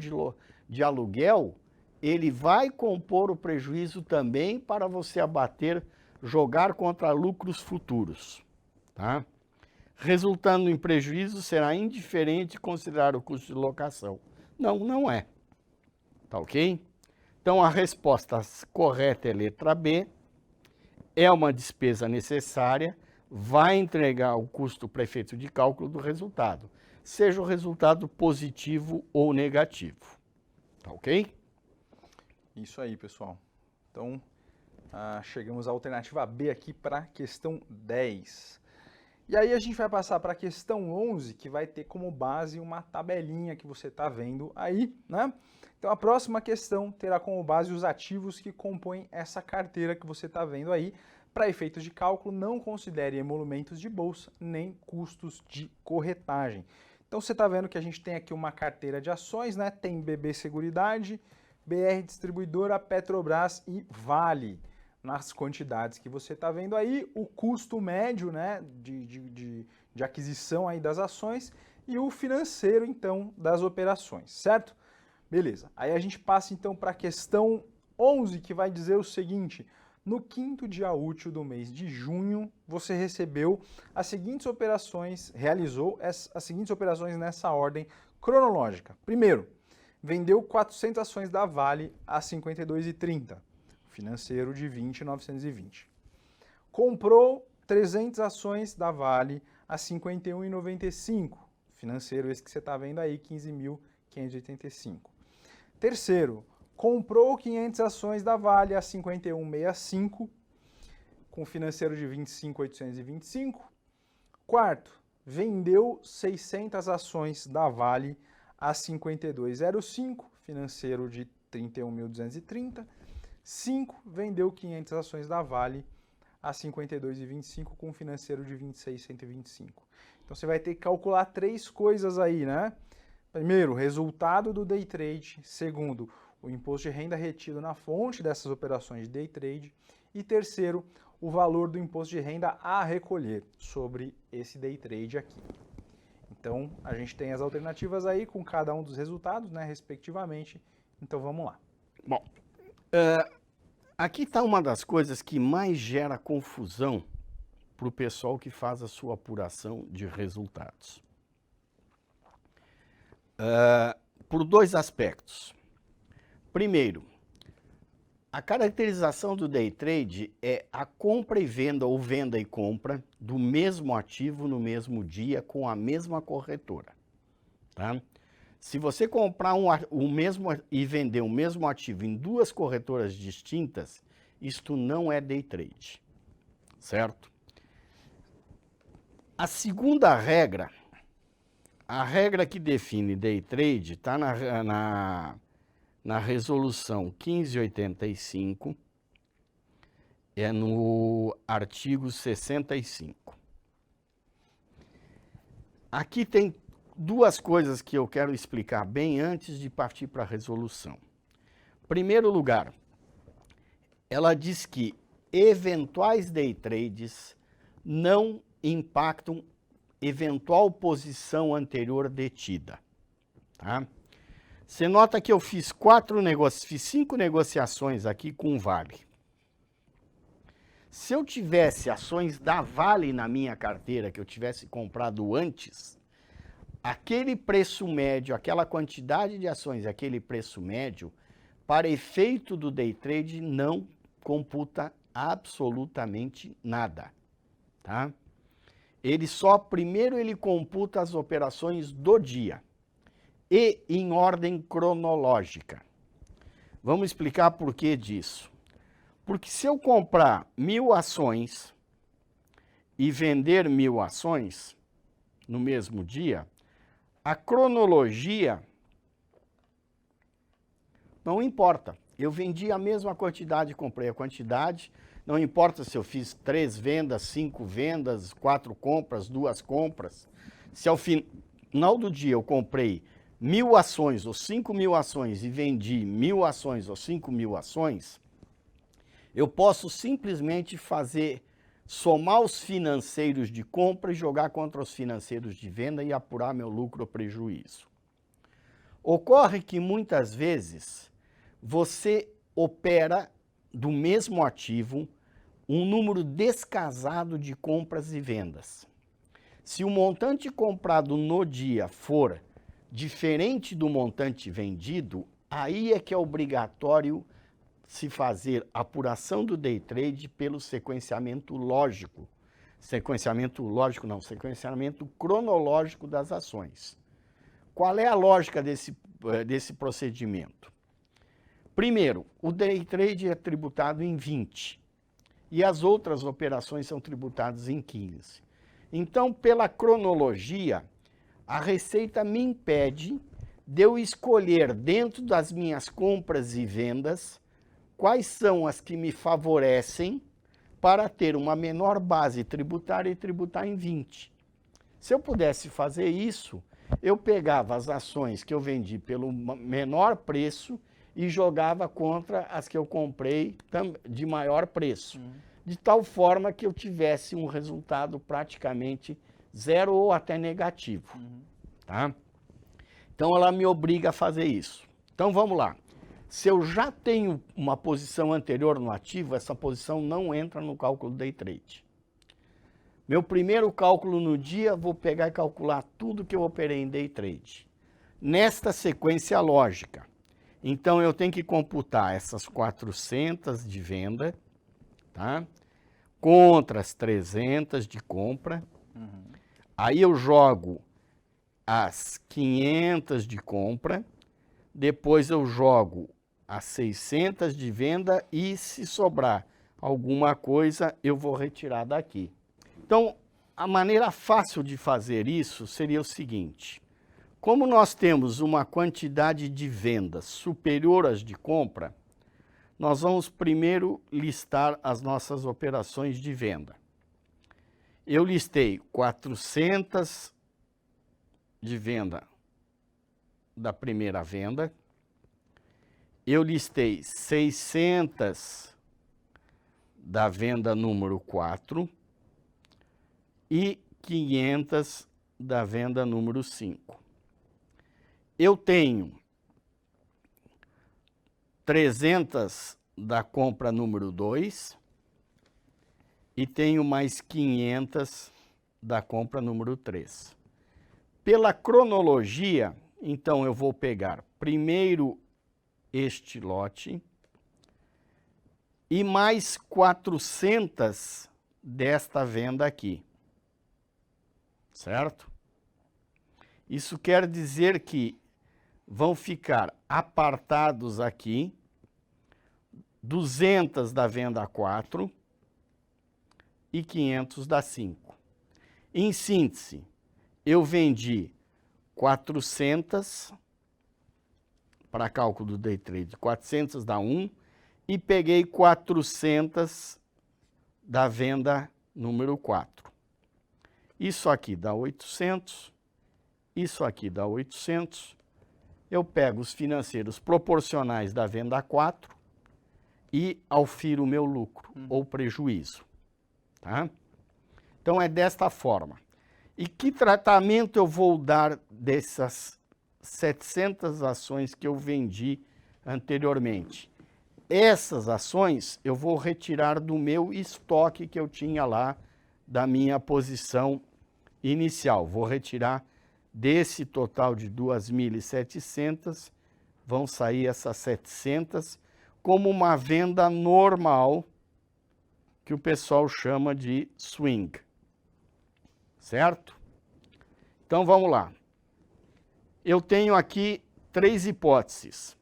de aluguel, ele vai compor o prejuízo também para você abater, jogar contra lucros futuros. Tá? Resultando em prejuízo, será indiferente considerar o custo de locação. Não, não é. Tá ok? Então, a resposta correta é letra B. É uma despesa necessária, vai entregar o custo para efeito de cálculo do resultado, seja o resultado positivo ou negativo. Tá ok? Isso aí, pessoal. Então, chegamos à alternativa B aqui para a questão 10. E aí a gente vai passar para a questão 11, que vai ter como base uma tabelinha que você está vendo aí, né? Então a próxima questão terá como base os ativos que compõem essa carteira que você está vendo aí. Para efeitos de cálculo, não considere emolumentos de bolsa nem custos de corretagem. Então você está vendo que a gente tem aqui uma carteira de ações, né? Tem BB Seguridade, BR Distribuidora, Petrobras e Vale. Nas quantidades que você está vendo aí, o custo médio, né, de aquisição aí das ações e o financeiro, então, das operações, certo? Beleza. Aí a gente passa, então, para a questão 11, que vai dizer o seguinte: no quinto dia útil do mês de junho, você recebeu as seguintes operações, realizou as seguintes operações nessa ordem cronológica. Primeiro, vendeu 400 ações da Vale a R$ 52,30. Financeiro de 20.920. Comprou 300 ações da Vale a R$ 51,95. Financeiro esse que você está vendo aí, 15.585. Terceiro, comprou 500 ações da Vale a R$ 51,65, com financeiro de 25.825. Quarto, vendeu 600 ações da Vale a R$ 52,05, financeiro de 31.230. 5, vendeu 500 ações da Vale a R$ 52,25 com um financeiro de 26.125. Então você vai ter que calcular 3 coisas aí, né? Primeiro, o resultado do day trade. Segundo, o imposto de renda retido na fonte dessas operações de day trade. E terceiro, o valor do imposto de renda a recolher sobre esse day trade aqui. Então a gente tem as alternativas aí com cada um dos resultados, né, respectivamente. Então vamos lá. Bom, aqui está uma das coisas que mais gera confusão para o pessoal que faz a sua apuração de resultados. Por 2 aspectos. Primeiro, a caracterização do day trade é a compra e venda ou venda e compra do mesmo ativo no mesmo dia com a mesma corretora. Tá? Se você comprar o mesmo e vender o mesmo ativo em 2 corretoras distintas, isto não é day trade, certo? A segunda regra, a regra que define day trade está na resolução 1585, é no artigo 65. Aqui tem 2 coisas que eu quero explicar bem antes de partir para a resolução. Primeiro lugar, ela diz que eventuais day trades não impactam eventual posição anterior detida. Tá? Você nota que eu fiz 5 negociações aqui com o Vale. Se eu tivesse ações da Vale na minha carteira, que eu tivesse comprado antes, aquele preço médio, aquela quantidade de ações, aquele preço médio, para efeito do day trade, não computa absolutamente nada, tá? Primeiro ele computa as operações do dia e em ordem cronológica. Vamos explicar por que disso. Porque se eu comprar 1000 ações e vender 1000 ações no mesmo dia, a cronologia não importa. Eu vendi a mesma quantidade, comprei a quantidade, não importa se eu fiz 3 vendas, 5 vendas, 4 compras, 2 compras. Se ao final do dia eu comprei 1000 ações ou 5000 ações e vendi 1000 ações ou 5000 ações, eu posso simplesmente somar os financeiros de compra e jogar contra os financeiros de venda e apurar meu lucro ou prejuízo. Ocorre que muitas vezes você opera do mesmo ativo um número descasado de compras e vendas. Se o montante comprado no dia for diferente do montante vendido, aí é que é obrigatório se fazer apuração do day trade pelo sequenciamento lógico. Sequenciamento cronológico das ações. Qual é a lógica desse procedimento? Primeiro, o day trade é tributado em 20 e as outras operações são tributadas em 15. Então, pela cronologia, a Receita me impede de eu escolher dentro das minhas compras e vendas quais são as que me favorecem para ter uma menor base tributária e tributar em 20. Se eu pudesse fazer isso, eu pegava as ações que eu vendi pelo menor preço e jogava contra as que eu comprei de maior preço. De tal forma que eu tivesse um resultado praticamente zero ou até negativo. Tá? Então ela me obriga a fazer isso. Então vamos lá. Se eu já tenho uma posição anterior no ativo, essa posição não entra no cálculo day trade. Meu primeiro cálculo no dia, vou pegar e calcular tudo que eu operei em day trade. Nesta sequência lógica. Então eu tenho que computar essas 400 de venda, tá? Contra as 300 de compra. Aí eu jogo as 500 de compra, depois eu jogo as 600 de venda e se sobrar alguma coisa eu vou retirar daqui. Então, a maneira fácil de fazer isso seria o seguinte: como nós temos uma quantidade de vendas superior às de compra, nós vamos primeiro listar as nossas operações de venda. Eu listei 400 de venda da primeira venda, eu listei 600 da venda número 4 e 500 da venda número 5. Eu tenho 300 da compra número 2 e tenho mais 500 da compra número 3. Pela cronologia, então eu vou pegar primeiro este lote e mais 400 desta venda aqui, certo? Isso quer dizer que vão ficar apartados aqui 200 da venda 4 e 500 da 5. Em síntese, eu vendi 400 para cálculo do day trade, 400 da 1 e peguei 400 da venda número 4. Isso aqui dá 800, isso aqui dá 800. Eu pego os financeiros proporcionais da venda 4 e aufiro o meu lucro ou prejuízo. Tá? Então é desta forma. E que tratamento eu vou dar dessas 700 ações que eu vendi anteriormente? essas ações eu vou retirar do meu estoque que eu tinha lá, da minha posição inicial. Vou retirar desse total de 2.700, vão sair essas 700 como uma venda normal, que o pessoal chama de swing, certo? Então vamos lá. Eu tenho aqui 3 hipóteses.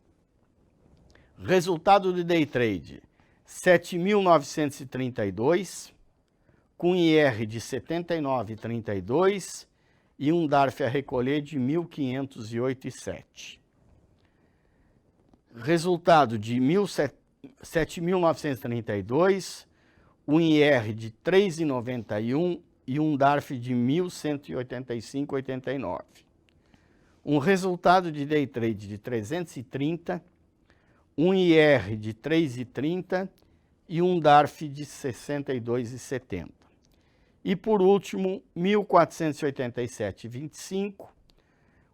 Resultado do day trade, 7.932, com IR de 79,32 e um DARF a recolher de 1.508,7. Resultado de 7.932, um IR de 3,91 e um DARF de 1.185,89. Um resultado de day trade de 330, um IR de 3,30 e um DARF de 62,70. E por último, 1.487,25,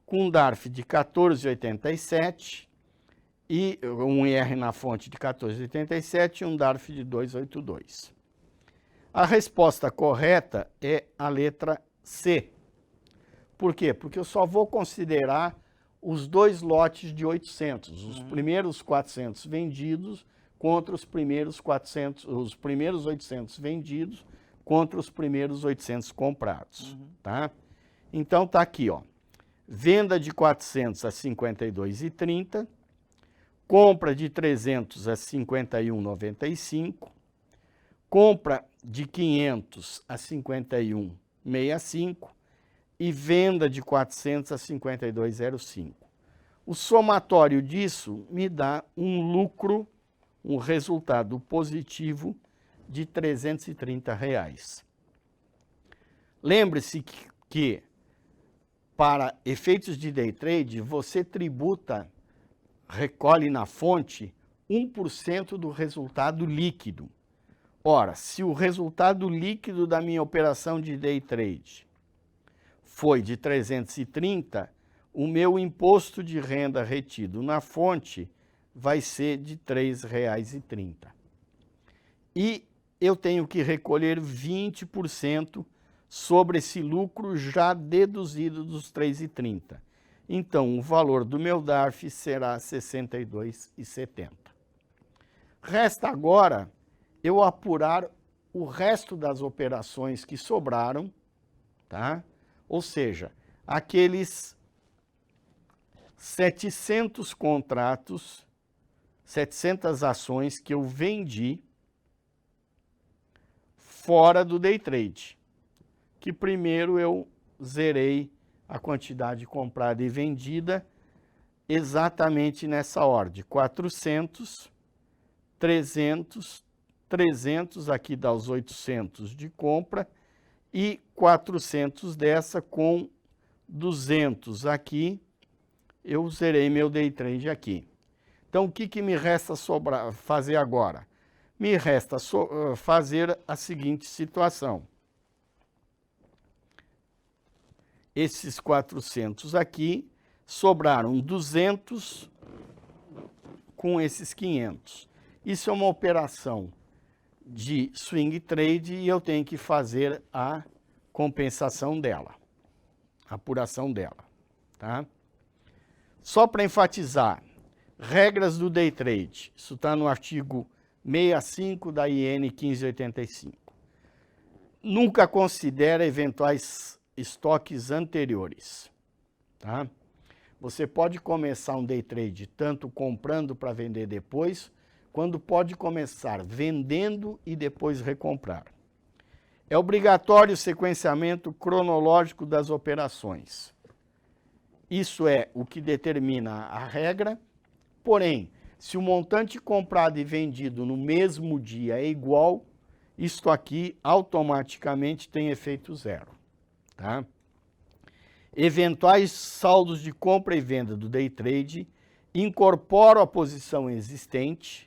com um DARF de 14,87 e um IR na fonte de 14,87 e um DARF de 2,82. A resposta correta é a letra C. Por quê? Porque eu só vou considerar os 2 lotes de 800, os primeiros 400 vendidos contra os primeiros 800 vendidos contra os primeiros 800 comprados, tá? Então tá aqui, ó. Venda de 400 a 52,30, compra de 300 a 51,95, compra de 500 a 51,65 e venda de 400 a 52,05. O somatório disso me dá um lucro, um resultado positivo de R$ 330. Lembre-se que para efeitos de day trade, você tributa, recolhe na fonte 1% do resultado líquido. Ora, se o resultado líquido da minha operação de day trade foi de 330, o meu imposto de renda retido na fonte vai ser de R$ 3,30. E eu tenho que recolher 20% sobre esse lucro já deduzido dos 3,30. Então, o valor do meu DARF será 62,70. Resta agora eu apurar o resto das operações que sobraram, tá? Ou seja, aqueles 700 contratos, 700 ações que eu vendi fora do day trade, que primeiro eu zerei a quantidade comprada e vendida exatamente nessa ordem, 400, 300, 300, aqui dá os 800 de compra, e 400 dessa com 200 aqui, eu zerei meu day trade aqui. Então, o que me resta fazer agora? Me resta fazer a seguinte situação. Esses 400 aqui, sobraram 200 com esses 500. Isso é uma operação de swing trade e eu tenho que fazer a compensação dela, a apuração dela, tá? Só para enfatizar, regras do day trade, isso está no artigo 65 da IN 1585. Nunca considera eventuais estoques anteriores, tá? Você pode começar um day trade tanto comprando para vender depois, quando pode começar vendendo e depois recomprar. É obrigatório o sequenciamento cronológico das operações. Isso é o que determina a regra, porém, se o montante comprado e vendido no mesmo dia é igual, isto aqui automaticamente tem efeito zero, tá? Eventuais saldos de compra e venda do day trade incorporam a posição existente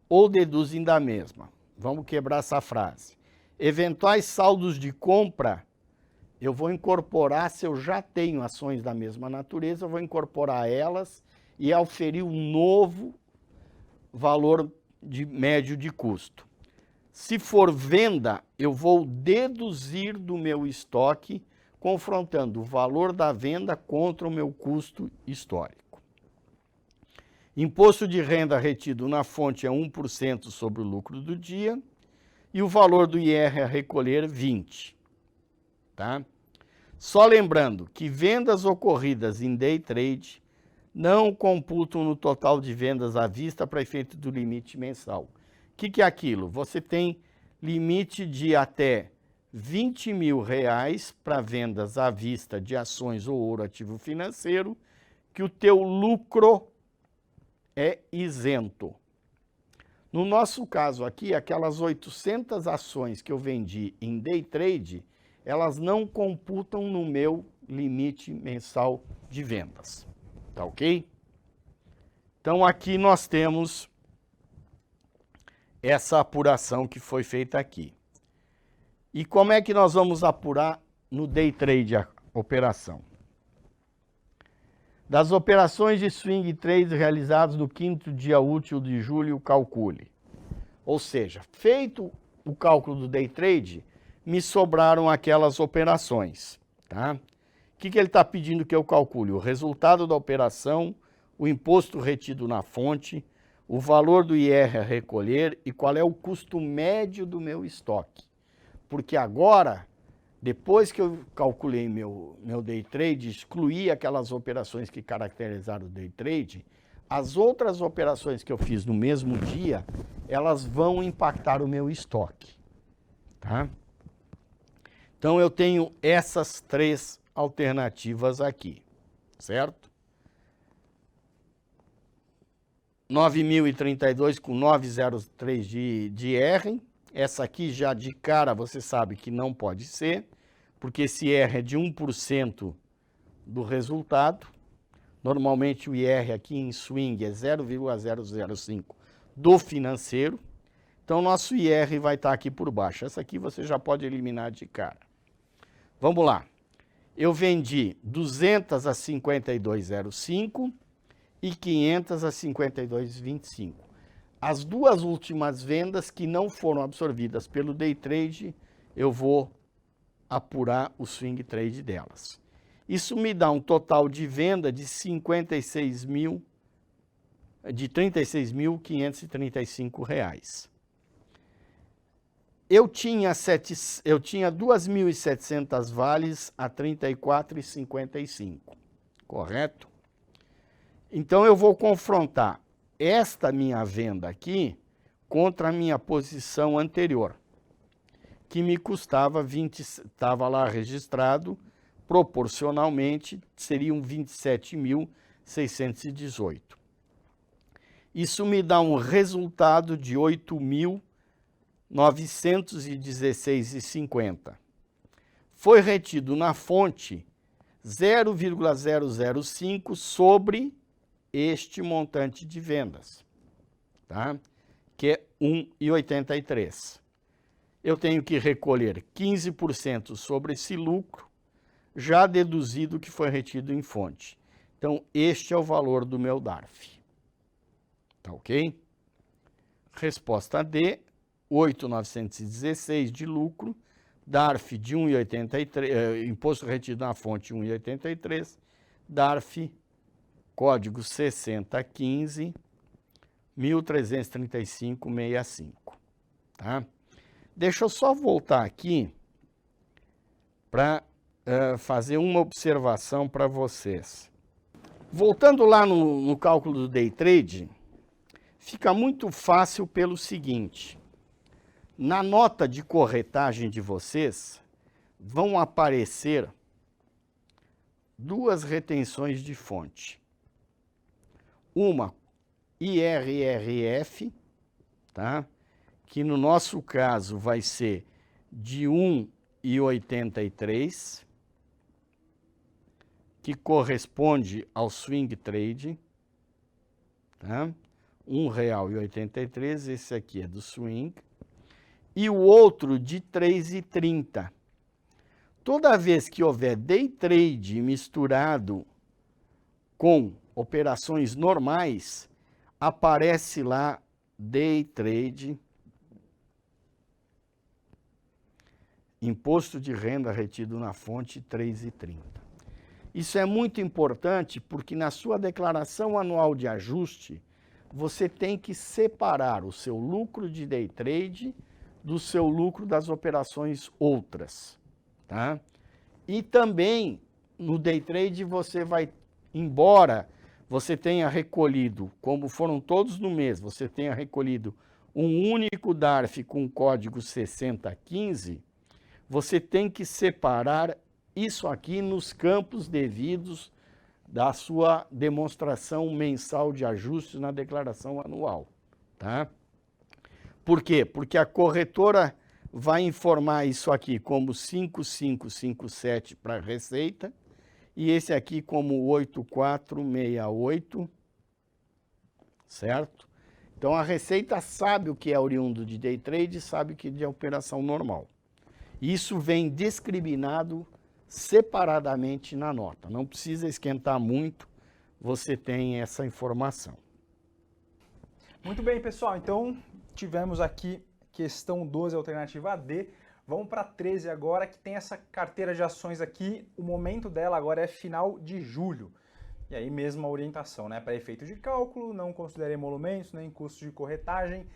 ou deduzem da mesma. Vamos quebrar essa frase. Eventuais saldos de compra, eu vou incorporar, se eu já tenho ações da mesma natureza, eu vou incorporar elas e auferir um novo valor médio de custo. Se for venda, eu vou deduzir do meu estoque, confrontando o valor da venda contra o meu custo histórico. Imposto de renda retido na fonte é 1% sobre o lucro do dia e o valor do IR a recolher 20%. Tá? Só lembrando que vendas ocorridas em day trade não computam no total de vendas à vista para efeito do limite mensal. O que é aquilo? Você tem limite de até R$20.000 para vendas à vista de ações ou ouro ativo financeiro, que o teu lucro é isento. No nosso caso aqui, aquelas 800 ações que eu vendi em day trade, elas não computam no meu limite mensal de vendas. Tá ok? Então aqui nós temos essa apuração que foi feita aqui. E como é que nós vamos apurar no day trade a operação? Das operações de swing trade realizadas no 5º dia útil de julho, calcule. Ou seja, feito o cálculo do day trade, me sobraram aquelas operações. Tá? O que ele está pedindo que eu calcule? O resultado da operação, o imposto retido na fonte, o valor do IR a recolher e qual é o custo médio do meu estoque. Porque agora, depois que eu calculei meu day trade, excluí aquelas operações que caracterizaram o day trade, as outras operações que eu fiz no mesmo dia, elas vão impactar o meu estoque. Tá? Então eu tenho essas 3 alternativas aqui, certo? 9.032 com 903 de R. Essa aqui já de cara você sabe que não pode ser, porque esse IR é de 1% do resultado. Normalmente o IR aqui em swing é 0,005 do financeiro. Então nosso IR vai estar aqui por baixo. Essa aqui você já pode eliminar de cara. Vamos lá. Eu vendi 200 a 52,05 e 500 a 52,25. As duas últimas vendas que não foram absorvidas pelo day trade, eu vou apurar o swing trade delas. Isso me dá um total de venda de 36.535 reais. Eu tinha 2.700 vales a 34,55, correto? Então eu vou confrontar esta minha venda aqui contra a minha posição anterior, que me custava 20, estava lá registrado, proporcionalmente seriam 27.618. Isso me dá um resultado de 8.916,50. Foi retido na fonte 0,005 sobre este montante de vendas, tá? Que é 1,83. Eu tenho que recolher 15% sobre esse lucro, já deduzido que foi retido em fonte. Então, este é o valor do meu DARF. Tá ok? Resposta D, 8.916 de lucro, DARF de 1,83, imposto retido na fonte 1,83, DARF, código 6015, 1335,65, tá? Deixa eu só voltar aqui para fazer uma observação para vocês. Voltando lá no cálculo do day trade, fica muito fácil pelo seguinte: na nota de corretagem de vocês vão aparecer 2 retenções de fonte. Uma IRRF, tá? Que no nosso caso vai ser de 1,83, que corresponde ao swing trade, tá? R$1,83, esse aqui é do swing, e o outro de 3,30. Toda vez que houver day trade misturado com operações normais, aparece lá day trade, imposto de renda retido na fonte, 3,30. Isso é muito importante porque na sua declaração anual de ajuste, você tem que separar o seu lucro de day trade do seu lucro das operações outras, tá? E também no day trade você vai, embora você tenha recolhido, como foram todos no mês, você tenha recolhido um único DARF com código 6015, você tem que separar isso aqui nos campos devidos da sua demonstração mensal de ajustes na declaração anual, tá? Por quê? Porque a corretora vai informar isso aqui como 5557 para a Receita e esse aqui como 8468, certo? Então a Receita sabe o que é oriundo de day trade e sabe o que é de operação normal. Isso vem discriminado separadamente na nota. Não precisa esquentar muito, você tem essa informação. Muito bem, pessoal. Então, tivemos aqui questão 12, alternativa D. Vamos para 13 agora, que tem essa carteira de ações aqui. O momento dela agora é final de julho. E aí mesmo a orientação, né? Para efeito de cálculo, não considere emolumentos, nem custo de corretagem,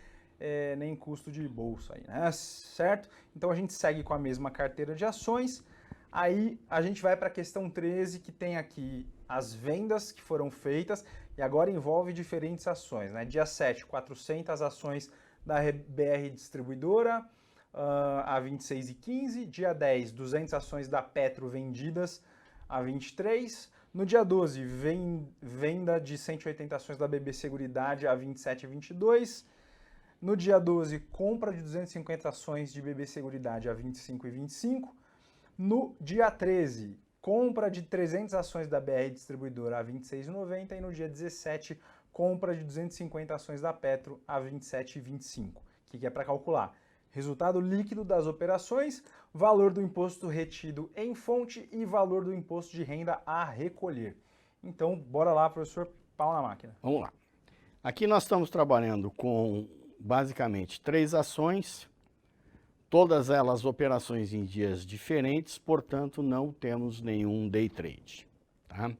nem custo de bolsa aí, né? Certo? Então a gente segue com a mesma carteira de ações. Aí a gente vai para a questão 13, que tem aqui as vendas que foram feitas e agora envolve diferentes ações, né? Dia 7, 400 ações da BR Distribuidora a 26,15. Dia 10, 200 ações da Petro vendidas a 23. No dia 12, venda de 180 ações da BB Seguridade a 27,22. No dia 12, compra de 250 ações de BB Seguridade a 25,25. No dia 13, compra de 300 ações da BR Distribuidora a 26,90 e no dia 17, compra de 250 ações da Petro a 27,25. O que é para calcular? Resultado líquido das operações, valor do imposto retido em fonte e valor do imposto de renda a recolher. Então, bora lá, professor, pau na máquina. Vamos lá. Aqui nós estamos trabalhando com, basicamente, 3 ações, todas elas operações em dias diferentes, portanto, não temos nenhum day trade. Tá?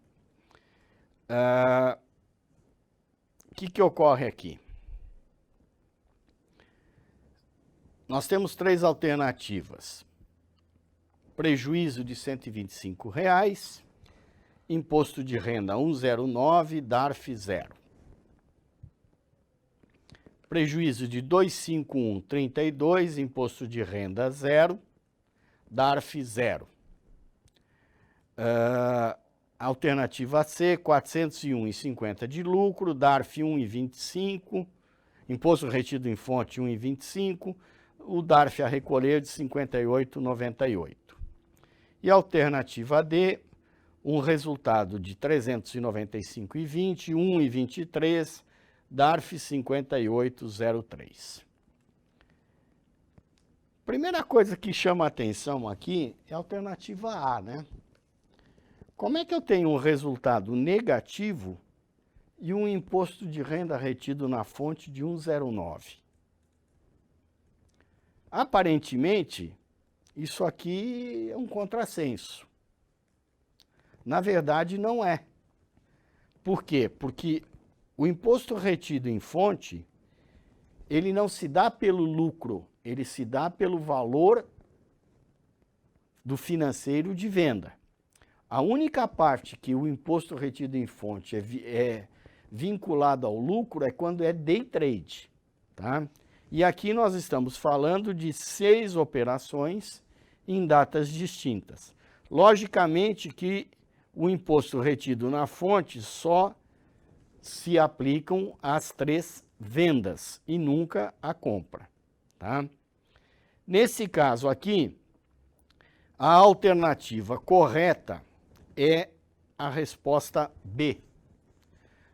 O que ocorre aqui? Nós temos 3 alternativas. Prejuízo de R$ 125, imposto de renda 109, DARF 0. Prejuízo de 251,32, imposto de renda 0, DARF 0. Alternativa C, 401,50 de lucro, DARF 1,25, imposto retido em fonte 1,25, o DARF a recolher de 58,98. E alternativa D, um resultado de 395,20, 1,23, DARF 58,03. Primeira coisa que chama a atenção aqui é a alternativa A, né? Como é que eu tenho um resultado negativo e um imposto de renda retido na fonte de 1,09? Aparentemente, isso aqui é um contrassenso. Na verdade, não é. Por quê? Porque o imposto retido em fonte, ele não se dá pelo lucro, ele se dá pelo valor do financeiro de venda. A única parte que o imposto retido em fonte é vinculado ao lucro é quando é day trade, tá? E aqui nós estamos falando de 6 operações em datas distintas. Logicamente que o imposto retido na fonte só se aplicam às 3 vendas e nunca à compra, tá? Nesse caso aqui, a alternativa correta é a resposta B.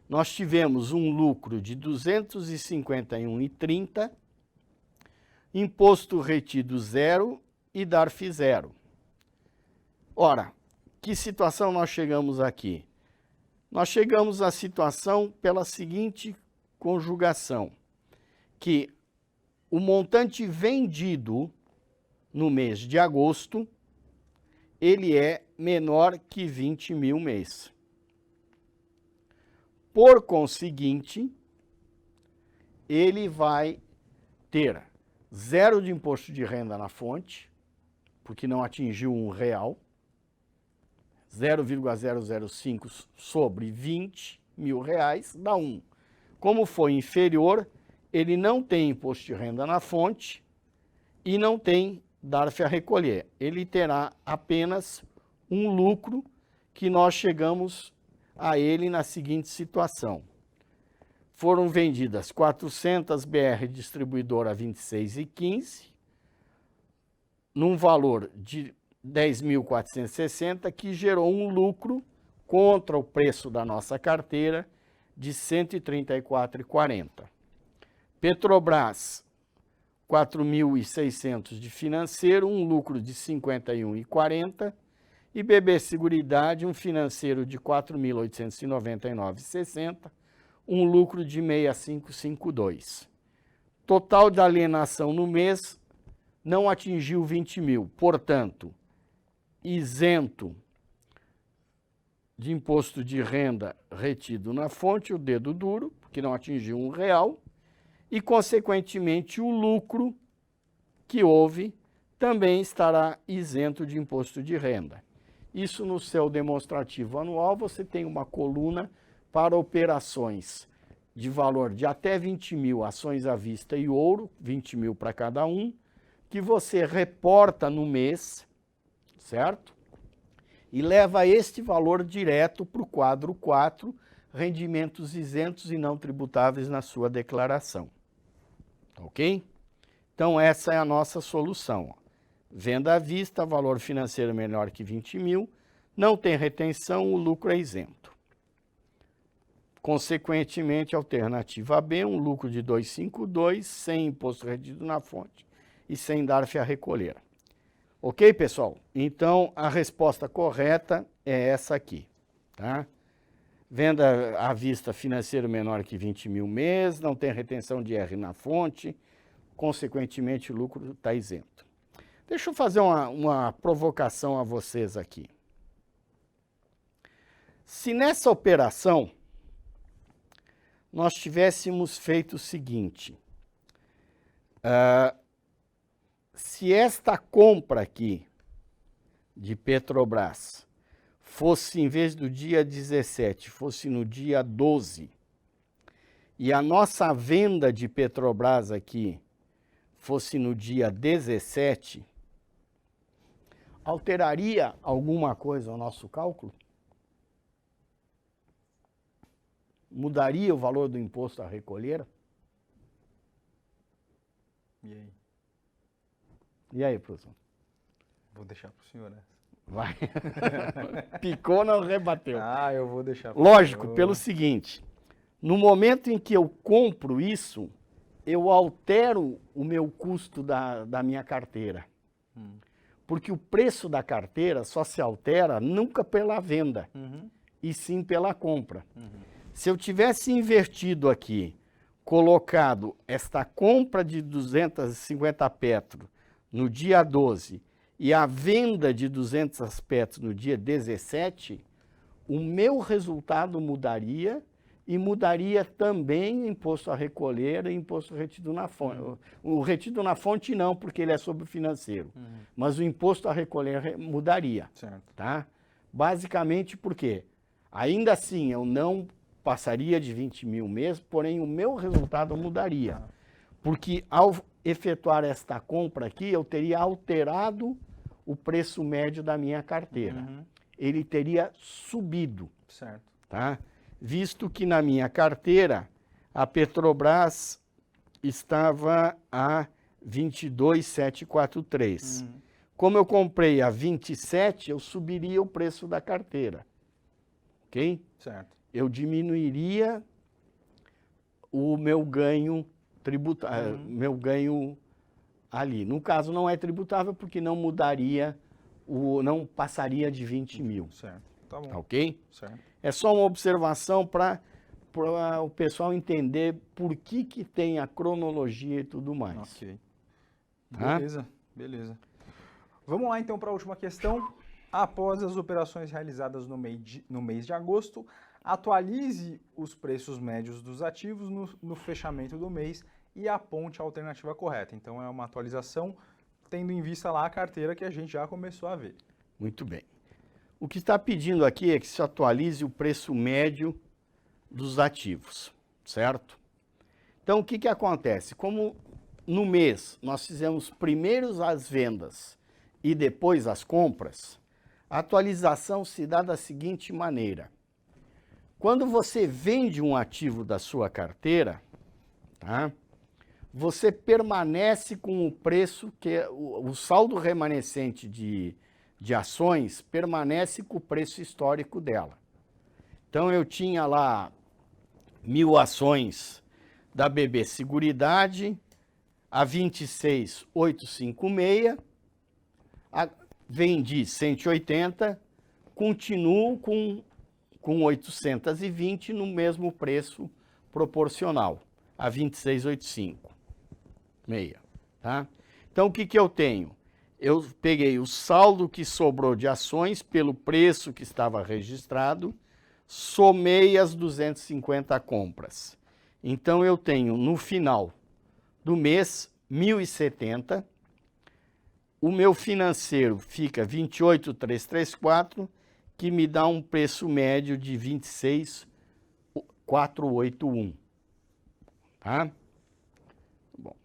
Nós tivemos um lucro de 251,30, imposto retido 0 e DARF 0. Ora, que situação nós chegamos aqui? Nós chegamos à situação pela seguinte conjugação. que o montante vendido no mês de agosto, ele é menor que 20 mil mês. Por conseguinte, ele vai ter 0 de imposto de renda na fonte, porque não atingiu R$1, 0,005 sobre 20 mil reais dá 1. Como foi inferior, ele não tem imposto de renda na fonte e não tem DARF a recolher. Ele terá apenas um lucro que nós chegamos a ele na seguinte situação. Foram vendidas 400 BR distribuidora a 26,15, num valor de 10.460, que gerou um lucro contra o preço da nossa carteira de R$ 134,40. Petrobras, 4.600 de financeiro, um lucro de R$ 51,40. E BB Seguridade, um financeiro de R$ 4.899,60, um lucro de R$ 6.552. Total de alienação no mês não atingiu 20 mil, portanto, isento de imposto de renda retido na fonte, o dedo duro, porque não atingiu R$1, e, consequentemente, o lucro que houve também estará isento de imposto de renda. Isso no seu demonstrativo anual, você tem uma coluna para operações de valor de até 20 mil, ações à vista e ouro, 20 mil para cada um, que você reporta no mês, certo? E leva este valor direto para o quadro 4, rendimentos isentos e não tributáveis na sua declaração. Ok? Então, essa é a nossa solução. Venda à vista, valor financeiro menor que 20 mil, não tem retenção, o lucro é isento. Consequentemente, alternativa B, um lucro de 252, sem imposto retido na fonte e sem DARF a recolher. Ok, pessoal? Então, a resposta correta é essa aqui, tá? Venda à vista financeiro menor que 20 mil mês, não tem retenção de R na fonte, consequentemente, o lucro está isento. Deixa eu fazer uma provocação a vocês aqui. Se nessa operação nós tivéssemos feito o seguinte, se esta compra aqui de Petrobras fosse, em vez do dia 17, fosse no dia 12, e a nossa venda de Petrobras aqui fosse no dia 17, alteraria alguma coisa o nosso cálculo? Mudaria o valor do imposto a recolher? E aí? E aí, professor? Vou deixar para o senhor, né? Vai. Picou, não rebateu. Ah, eu vou deixar pro Lógico, senhor. pelo seguinte, no momento em que eu compro isso, eu altero o meu custo da minha carteira. Porque o preço da carteira só se altera nunca pela venda, e sim pela compra. Se eu tivesse invertido aqui, colocado esta compra de 250 petro no dia 12 e a venda de 200 petro no dia 17, o meu resultado mudaria e mudaria também o imposto a recolher e imposto retido na fonte. O retido na fonte não, porque ele é sobre o financeiro, mas o imposto a recolher mudaria. Certo. Tá? Basicamente por quê? Ainda assim, eu não passaria de 20 mil mesmo, porém o meu resultado mudaria. Porque ao efetuar esta compra aqui, eu teria alterado o preço médio da minha carteira. Ele teria subido. Certo. Tá? Visto que na minha carteira, a Petrobras estava a 22.743. Como eu comprei a 27, eu subiria o preço da carteira. Ok? Certo. Eu diminuiria o meu ganho tributável, meu ganho ali. No caso, não é tributável porque não mudaria, não passaria de 20 mil. Certo. Tá bom. Ok? Certo. É só uma observação para para o pessoal entender por que tem a cronologia e tudo mais. Ok. Tá? Beleza, beleza. Vamos lá então para a última questão. Após as operações realizadas no mês de agosto, atualize os preços médios dos ativos no fechamento do mês e aponte a alternativa correta. Então é uma atualização tendo em vista lá a carteira que a gente já começou a ver. Muito bem. O que está pedindo aqui é que se atualize o preço médio dos ativos, certo? Então o que acontece? Como no mês nós fizemos primeiro as vendas e depois as compras, a atualização se dá da seguinte maneira. Quando você vende um ativo da sua carteira, tá? Você permanece com o preço que o saldo remanescente de ações permanece com o preço histórico dela. Então eu tinha lá 1.000 ações da BB Seguridade a 26.856, vendi 180, continuo com 820 no mesmo preço proporcional, a 26.85, tá? Então, o que eu tenho? Eu peguei o saldo que sobrou de ações pelo preço que estava registrado, somei as 250 compras. Então, eu tenho no final do mês 1.070, o meu financeiro fica 28.334, que me dá um preço médio de 26.481, tá? Bom.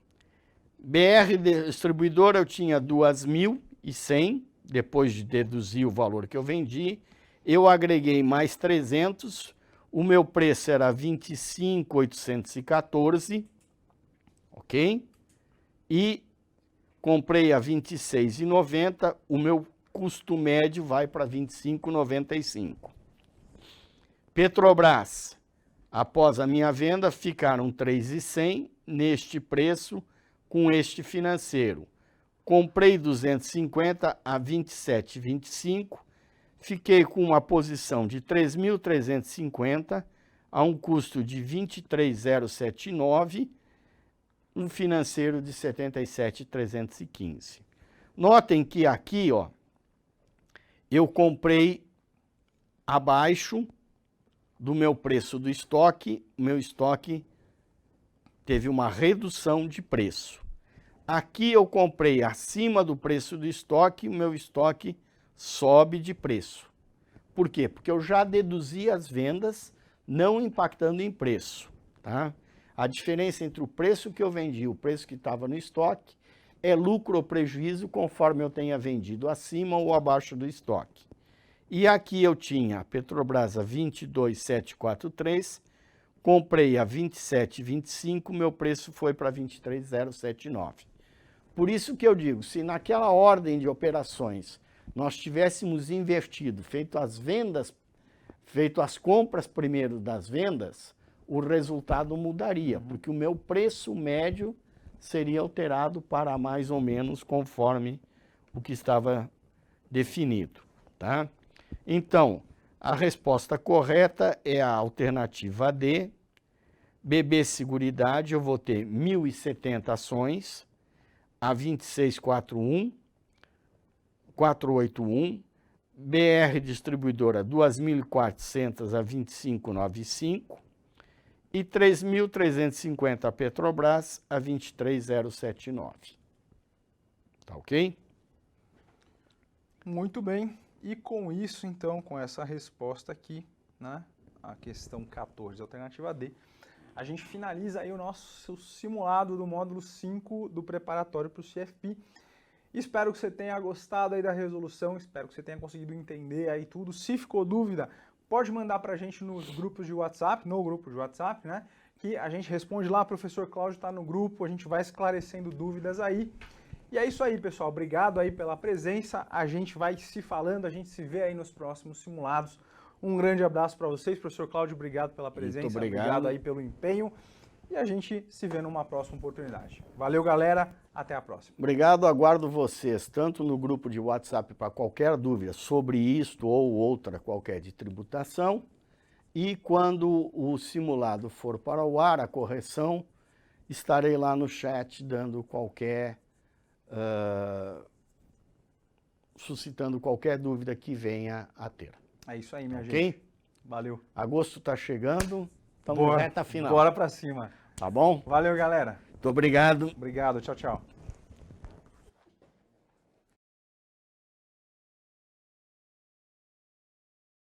BR Distribuidora eu tinha 2.100, depois de deduzir o valor que eu vendi, eu agreguei mais 300, o meu preço era 25.814, ok? E comprei a 26,90, o meu custo médio vai para 25,95. Petrobras, após a minha venda, ficaram 3,100 neste preço com este financeiro. Comprei 250 a 27,25, fiquei com uma posição de 3.350 a um custo de 23.079, um financeiro de 77.315. Notem que aqui, ó, eu comprei abaixo do meu preço do estoque, o meu estoque teve uma redução de preço. Aqui eu comprei acima do preço do estoque, o meu estoque sobe de preço. Por quê? Porque eu já deduzi as vendas, não impactando em preço, tá? A diferença entre o preço que eu vendi e o preço que estava no estoque é lucro ou prejuízo conforme eu tenha vendido acima ou abaixo do estoque. E aqui eu tinha a Petrobras a 22.743, comprei a 27,25, meu preço foi para 23.079. Por isso que eu digo, se naquela ordem de operações nós tivéssemos invertido, feito as compras primeiro das vendas, o resultado mudaria, porque o meu preço médio seria alterado para mais ou menos conforme o que estava definido, tá? Então, a resposta correta é a alternativa D. BB Seguridade, eu vou ter 1.070 ações a 26.481, BR Distribuidora 2.400 a 25.95 e 3.350 a Petrobras a 23.079. Tá ok? Muito bem. E com isso, então, com essa resposta aqui, né, a questão 14, alternativa D, a gente finaliza aí o nosso simulado do módulo 5 do preparatório para o CFP. Espero que você tenha gostado aí da resolução, espero que você tenha conseguido entender aí tudo. Se ficou dúvida, pode mandar para a gente nos grupos de WhatsApp, no grupo de WhatsApp, né, que a gente responde lá, o professor Cláudio está no grupo, a gente vai esclarecendo dúvidas aí. E é isso aí, pessoal. Obrigado aí pela presença. A gente vai se falando, a gente se vê aí nos próximos simulados. Um grande abraço para vocês. Professor Cláudio, obrigado pela presença. Muito obrigado. Obrigado aí pelo empenho. E a gente se vê numa próxima oportunidade. Valeu, galera. Até a próxima. Obrigado. Aguardo vocês, tanto no grupo de WhatsApp para qualquer dúvida sobre isto ou outra qualquer de tributação, E quando o simulado for para o ar, a correção, estarei lá no chat dando qualquer, suscitando qualquer dúvida que venha a ter. É isso aí, minha Ok? gente. Valeu. Agosto está chegando, estamos Bora, na reta final. bora pra cima. Tá bom? Valeu, galera. Muito obrigado. Obrigado. Tchau, tchau.